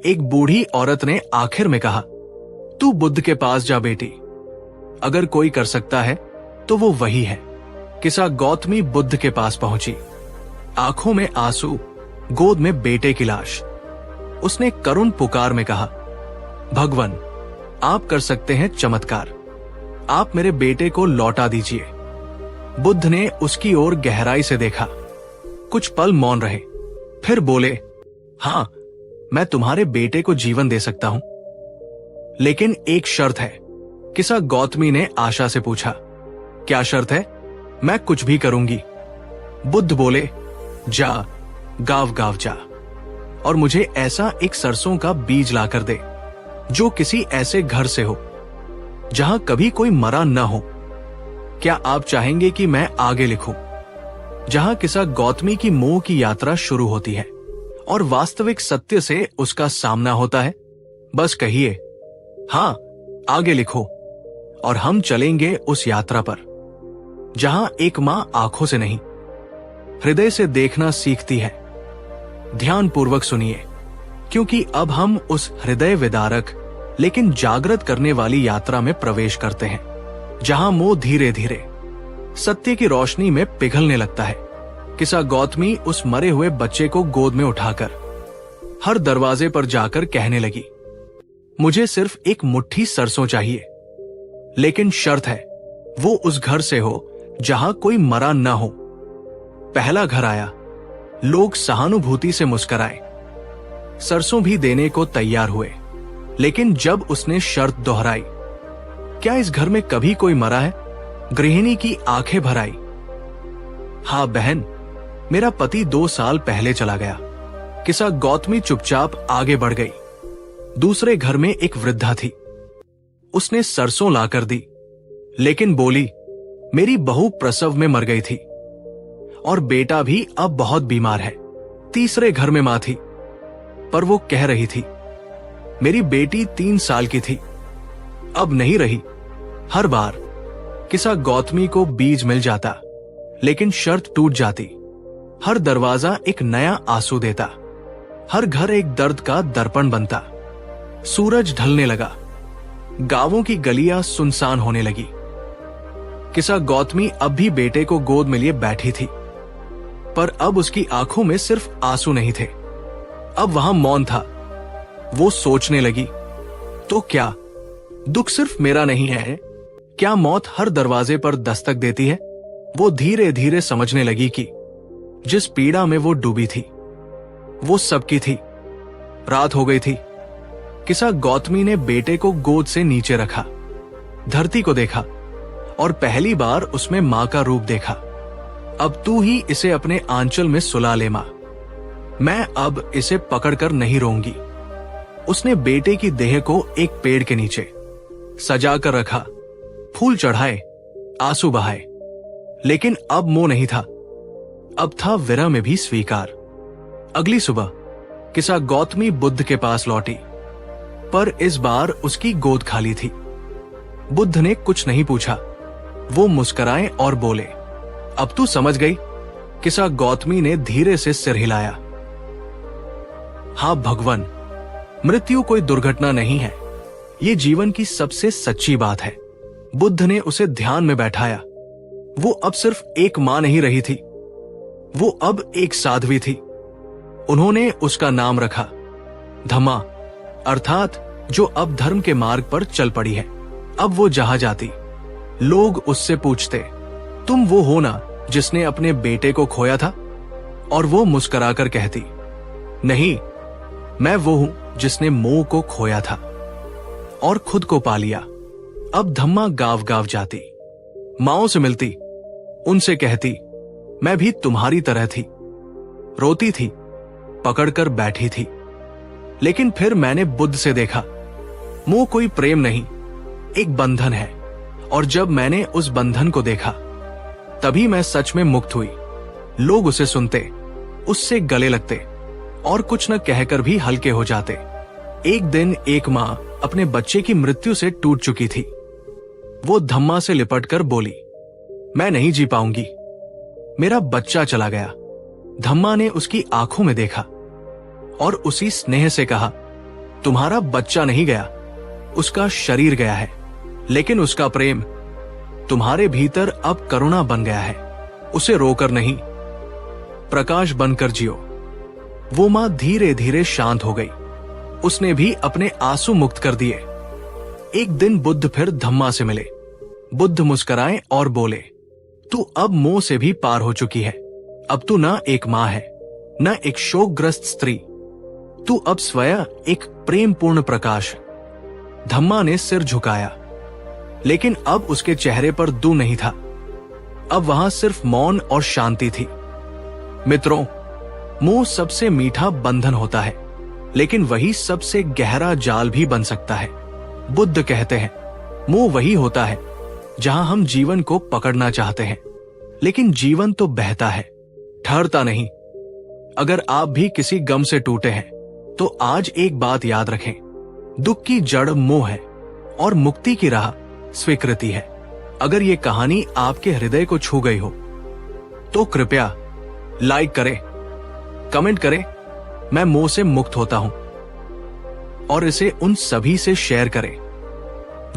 एक बूढ़ी औरत ने आखिर में कहा, तू बुद्ध के पास जा बेटी, अगर कोई कर सकता है तो वो वही है। किसा गौतमी बुद्ध के पास पहुंची, आंखों में आंसू, गोद में बेटे की लाश। उसने करुण पुकार में कहा, भगवान, आप कर सकते हैं चमत्कार, आप मेरे बेटे को लौटा दीजिए। बुद्ध ने उसकी ओर गहराई से देखा, कुछ पल मौन रहे, फिर बोले, हां, मैं तुम्हारे बेटे को जीवन दे सकता हूं, लेकिन एक शर्त है किसा गौतमी ने आशा से पूछा, क्या शर्त है? मैं कुछ भी करूंगी। बुद्ध बोले, जा, गांव गांव जा और मुझे ऐसा एक सरसों का बीज लाकर दे जो किसी ऐसे घर से हो जहां कभी कोई मरा न हो। क्या आप चाहेंगे कि मैं आगे लिखूं? जहां किसा गौतमी की मोह की यात्रा शुरू होती है और वास्तविक सत्य से उसका सामना होता है। बस कहिए, हाँ, आगे लिखो और हम चलेंगे उस यात्रा पर जहां एक मां आंखों से नहीं, हृदय से देखना सीखती है। ध्यान पूर्वक सुनिए, क्योंकि अब हम उस हृदय विदारक लेकिन जागृत करने वाली यात्रा में प्रवेश करते हैं, जहां मोह धीरे धीरे सत्य की रोशनी में पिघलने लगता है। किसा गौतमी उस मरे हुए बच्चे को गोद में उठाकर हर दरवाजे पर जाकर कहने लगी, मुझे सिर्फ एक मुट्ठी सरसों चाहिए, लेकिन शर्त है वो उस घर से हो जहां कोई मरा न हो। पहला घर आया, लोग सहानुभूति से मुस्कुराए, सरसों भी देने को तैयार हुए। लेकिन जब उसने शर्त दोहराई, क्या इस घर में कभी कोई मरा है? गृहिणी की आंखें भर आई। हाँ बहन, मेरा पति 2 साल पहले चला गया। किसा गौतमी चुपचाप आगे बढ़ गई। दूसरे घर में एक वृद्धा थी। उसने सरसों लाकर दी, लेकिन बोली, मेरी बहू प्रसव में मर गई थी और बेटा भी अब बहुत बीमार है। तीसरे घर में मां थी, पर वो कह रही थी, मेरी बेटी 3 साल की थी, अब नहीं रही। हर बार किसा गौतमी को बीज मिल जाता, लेकिन शर्त टूट जाती। हर दरवाजा एक नया आंसू देता, हर घर एक दर्द का दर्पण बनता। सूरज ढलने लगा, गांवों की गलियां सुनसान होने लगी। किसा गौतमी अब भी बेटे को गोद में लिए बैठी थी, पर अब उसकी आंखों में सिर्फ आंसू नहीं थे, अब वहां मौन था। वो सोचने लगी, तो क्या दुख सिर्फ मेरा नहीं है? क्या मौत हर दरवाजे पर दस्तक देती है? वो धीरे धीरे समझने लगी कि जिस पीड़ा में वो डूबी थी वो सबकी थी। रात हो गई थी। किसा गौतमी ने बेटे को गोद से नीचे रखा, धरती को देखा और पहली बार उसमें मां का रूप देखा। अब तू ही इसे अपने आंचल में सुला ले मां, मैं अब इसे पकड़कर नहीं रोऊंगी। उसने बेटे की देह को एक पेड़ के नीचे सजा कर रखा, फूल चढ़ाए, आंसू बहाए, लेकिन अब मोह नहीं था, अब था विरह में भी स्वीकार। अगली सुबह किसा गौतमी बुद्ध के पास लौटी, पर इस बार उसकी गोद खाली थी। बुद्ध ने कुछ नहीं पूछा, वो मुस्कुराए और बोले, अब तू समझ गई? किसा गौतमी ने धीरे से सिर हिलाया। हाँ भगवान, मृत्यु कोई दुर्घटना नहीं है, ये जीवन की सबसे सच्ची बात है। बुद्ध ने उसे ध्यान में बैठाया। वो अब सिर्फ एक मां नहीं रही थी, वो अब एक साध्वी थी। उन्होंने उसका नाम रखा धम्मा, अर्थात जो अब धर्म के मार्ग पर चल पड़ी है। अब वो जहां जाती, लोग उससे पूछते, तुम वो हो ना जिसने अपने बेटे को खोया था? और वो मुस्कुराकर कहती, नहीं, मैं वो हूं जिसने मोह को खोया था और खुद को पा लिया। अब धम्मा गांव गांव जाती, माओं से मिलती, उनसे कहती, मैं भी तुम्हारी तरह थी, रोती थी, पकड़कर बैठी थी। लेकिन फिर मैंने बुद्ध से देखा, मोह कोई प्रेम नहीं, एक बंधन है। और जब मैंने उस बंधन को देखा, तभी मैं सच में मुक्त हुई। लोग उसे सुनते, उससे गले लगते और कुछ न कहकर भी हल्के हो जाते। एक दिन एक मां अपने बच्चे की मृत्यु से टूट चुकी थी। वो धम्मा से लिपटकर बोली, मैं नहीं जी पाऊंगी, मेरा बच्चा चला गया। धम्मा ने उसकी आंखों में देखा और उसी स्नेह से कहा, तुम्हारा बच्चा नहीं गया, उसका शरीर गया है, लेकिन उसका प्रेम तुम्हारे भीतर अब करुणा बन गया है। उसे रोकर नहीं, प्रकाश बनकर जियो। वो मां धीरे धीरे शांत हो गई, उसने भी अपने आंसू मुक्त कर दिए। एक दिन बुद्ध फिर धम्मा से मिले। बुद्ध मुस्कुराए और बोले, तू अब मोह से भी पार हो चुकी है। अब तू न एक मां है, न एक शोकग्रस्त स्त्री, तू अब स्वयं एक प्रेम पूर्ण प्रकाश है। धम्मा ने सिर झुकाया। लेकिन अब उसके चेहरे पर दू नहीं था। अब वहां सिर्फ मौन और शांति थी। मित्रों, मुंह सबसे मीठा बंधन होता है, लेकिन वही सबसे गहरा जाल भी बन सकता है। बुद्ध कहते हैं, मुंह वही होता है जहां हम जीवन को पकड़ना चाहते हैं, लेकिन जीवन तो बहता है, ठहरता नहीं। अगर आप भी किसी गम से टूटे हैं, तो आज एक बात याद रखें, दुख की जड़ मोह है और मुक्ति की राह स्वीकृति है। अगर ये कहानी आपके हृदय को छू गई हो, तो कृपया लाइक करें, कमेंट करें, मैं मोह से मुक्त होता हूं, और इसे उन सभी से शेयर करें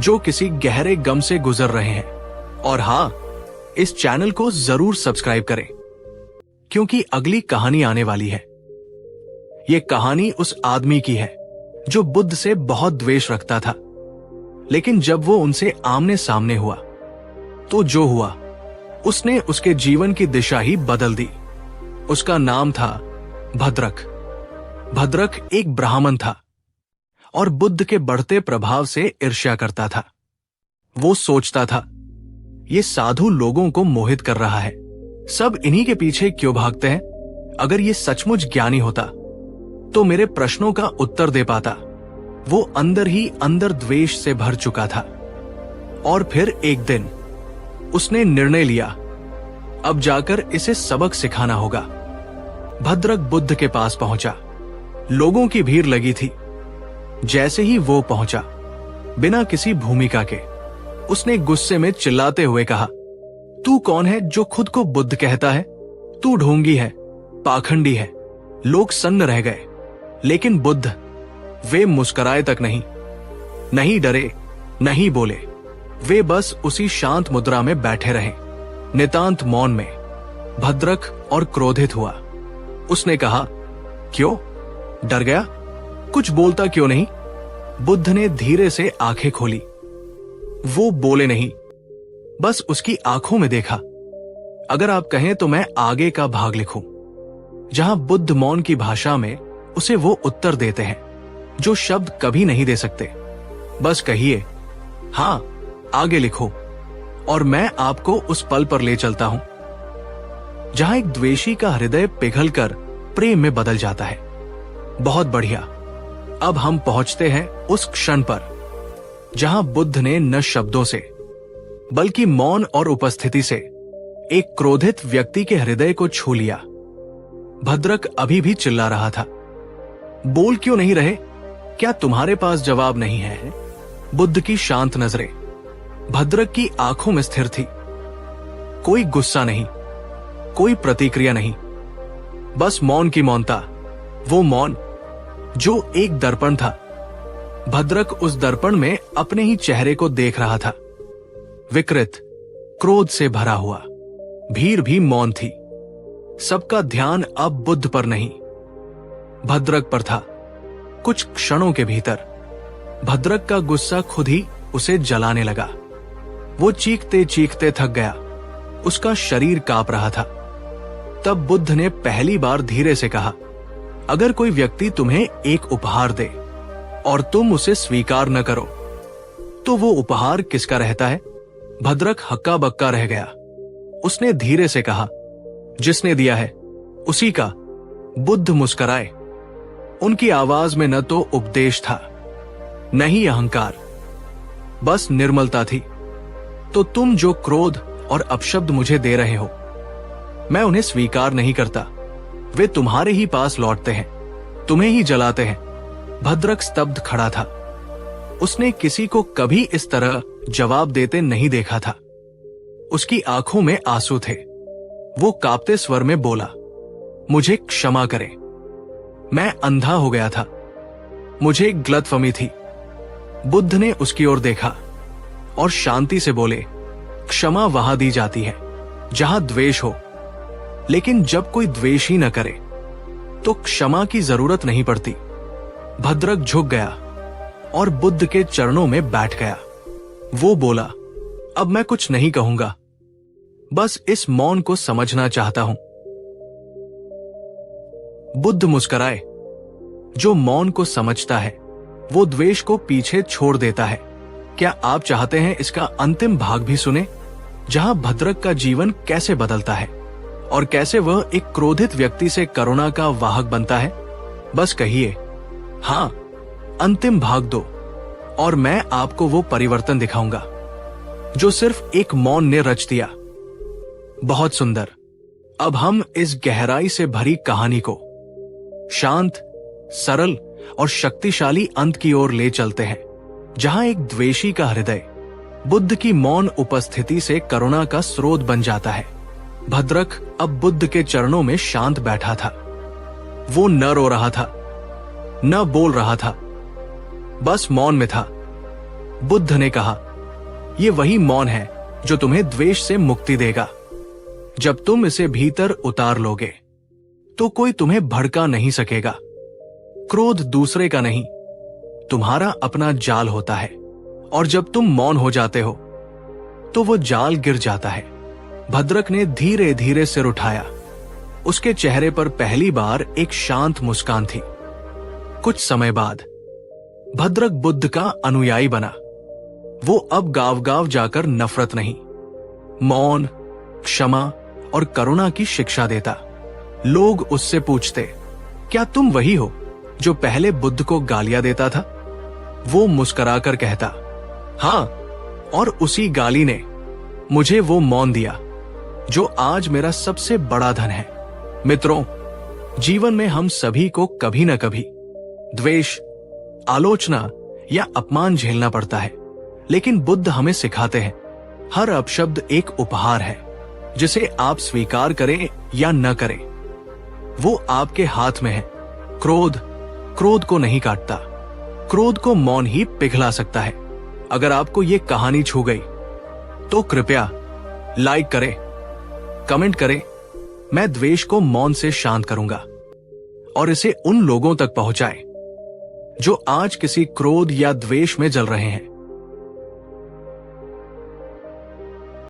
जो किसी गहरे गम से गुजर रहे हैं। और हां, इस चैनल को जरूर सब्सक्राइब करें, क्योंकि अगली कहानी आने वाली है। ये कहानी उस आदमी की है जो बुद्ध से बहुत द्वेष रखता था, लेकिन जब वो उनसे आमने सामने हुआ, तो जो हुआ, उसने उसके जीवन की दिशा ही बदल दी। उसका नाम था भद्रक। भद्रक एक ब्राह्मण था और बुद्ध के बढ़ते प्रभाव से ईर्ष्या करता था। वो सोचता था, ये साधु लोगों को मोहित कर रहा है, सब इन्हीं के पीछे क्यों भागते हैं? अगर ये सचमुच ज्ञानी होता तो मेरे प्रश्नों का उत्तर दे पाता। वो अंदर ही अंदर द्वेष से भर चुका था। और फिर एक दिन उसने निर्णय लिया, अब जाकर इसे सबक सिखाना होगा। भद्रक बुद्ध के पास पहुंचा। लोगों की भीड़ लगी थी। जैसे ही वो पहुंचा, बिना किसी भूमिका के, उसने गुस्से में चिल्लाते हुए कहा, तू कौन है जो खुद को बुद्ध कहता है? तू ढोंगी है, पाखंडी है। लोग सन्न रह गए, लेकिन बुद्ध, वे मुस्कुराए तक नहीं, नहीं डरे, नहीं बोले। वे बस उसी शांत मुद्रा में बैठे रहे, नितांत मौन में। भद्रक और क्रोधित हुआ। उसने कहा, क्यों? डर गया? कुछ बोलता क्यों नहीं? बुद्ध ने धीरे से आंखें खोली। वो बोले नहीं, बस उसकी आंखों में देखा। अगर आप कहें तो मैं आगे का भाग लिखूं, जहां बुद्ध मौन की भाषा में उसे वो उत्तर देते हैं जो शब्द कभी नहीं दे सकते। बस कहिए, हां, आगे लिखो, और मैं आपको उस पल पर ले चलता हूं जहां एक द्वेषी का हृदय पिघलकर प्रेम में बदल जाता है। बहुत बढ़िया। अब हम पहुंचते हैं उस क्षण पर जहां बुद्ध ने न शब्दों से, बल्कि मौन और उपस्थिति से एक क्रोधित व्यक्ति के हृदय को छू लिया। भद्रक अभी भी चिल्ला रहा था, बोल क्यों नहीं रहे? क्या तुम्हारे पास जवाब नहीं है? बुद्ध की शांत नजरें भद्रक की आंखों में स्थिर थी। कोई गुस्सा नहीं, कोई प्रतिक्रिया नहीं, बस मौन की मौनता। वो मौन जो एक दर्पण था। भद्रक उस दर्पण में अपने ही चेहरे को देख रहा था, विकृत, क्रोध से भरा हुआ। भीड़ भी मौन थी। सबका ध्यान अब बुद्ध पर नहीं, भद्रक पर था। कुछ क्षणों के भीतर भद्रक का गुस्सा खुद ही उसे जलाने लगा। वो चीखते चीखते थक गया। उसका शरीर कांप रहा था। तब बुद्ध ने पहली बार धीरे से कहा, अगर कोई व्यक्ति तुम्हें एक उपहार दे और तुम उसे स्वीकार न करो, तो वो उपहार किसका रहता है? भद्रक हक्का बक्का रह गया। उसने धीरे से कहा, जिसने दिया है उसी का। बुद्ध मुस्कुराए। उनकी आवाज में न तो उपदेश था, न ही अहंकार, बस निर्मलता थी। तो तुम जो क्रोध और अपशब्द मुझे दे रहे हो, मैं उन्हें स्वीकार नहीं करता। वे तुम्हारे ही पास लौटते हैं, तुम्हें ही जलाते हैं। भद्रक स्तब्ध खड़ा था। उसने किसी को कभी इस तरह जवाब देते नहीं देखा था। उसकी आंखों में आंसू थे। वो कांपते स्वर में बोला, मुझे क्षमा करें, मैं अंधा हो गया था, मुझे एक गलतफहमी थी। बुद्ध ने उसकी ओर देखा और शांति से बोले, क्षमा वहां दी जाती है जहां द्वेष हो, लेकिन जब कोई द्वेष ही न करे तो क्षमा की जरूरत नहीं पड़ती। भद्रक झुक गया और बुद्ध के चरणों में बैठ गया। वो बोला, अब मैं कुछ नहीं कहूंगा, बस इस मौन को समझना चाहता हूं। बुद्ध मुस्कुराए। जो मौन को समझता है वो द्वेष को पीछे छोड़ देता है, क्या आप चाहते हैं इसका अंतिम भाग भी सुने, जहां भद्रक का जीवन कैसे बदलता है और कैसे वह एक क्रोधित व्यक्ति से करुणा का वाहक बनता है? बस कहिए हाँ, अंतिम भाग दो और मैं आपको वो परिवर्तन दिखाऊंगा जो सिर्फ एक मौन ने रच दिया। बहुत सुंदर। अब हम इस गहराई से भरी कहानी को शांत, सरल और शक्तिशाली अंत की ओर ले चलते हैं, जहां एक द्वेषी का हृदय बुद्ध की मौन उपस्थिति से करुणा का स्रोत बन जाता है। भद्रक अब बुद्ध के चरणों में शांत बैठा था। वो न रो रहा था, न बोल रहा था, बस मौन में था। बुद्ध ने कहा, ये वही मौन है जो तुम्हें द्वेष से मुक्ति देगा। जब तुम इसे भीतर उतार लोगे तो कोई तुम्हें भड़का नहीं सकेगा। क्रोध दूसरे का नहीं, तुम्हारा अपना जाल होता है, और जब तुम मौन हो जाते हो तो वो जाल गिर जाता है। भद्रक ने धीरे धीरे सिर उठाया। उसके चेहरे पर पहली बार एक शांत मुस्कान थी। कुछ समय बाद भद्रक बुद्ध का अनुयायी बना। वो अब गांव गांव जाकर नफरत नहीं, मौन, क्षमा और करुणा की शिक्षा देता। लोग उससे पूछते, क्या तुम वही हो जो पहले बुद्ध को गालियां देता था? वो मुस्कुराकर कहता, हाँ, और उसी गाली ने मुझे वो मौन दिया जो आज मेरा सबसे बड़ा धन है। मित्रों, जीवन में हम सभी को कभी न कभी द्वेष, आलोचना या अपमान झेलना पड़ता है, लेकिन बुद्ध हमें सिखाते हैं हर अपशब्द एक उपहार है, जिसे आप स्वीकार करें या न करें, वो आपके हाथ में है। क्रोध को नहीं काटता, क्रोध को मौन ही पिघला सकता है। अगर आपको ये कहानी छू गई तो कृपया लाइक करें, कमेंट करें। मैं द्वेष को मौन से शांत करूंगा और इसे उन लोगों तक पहुंचाएं जो आज किसी क्रोध या द्वेष में जल रहे हैं।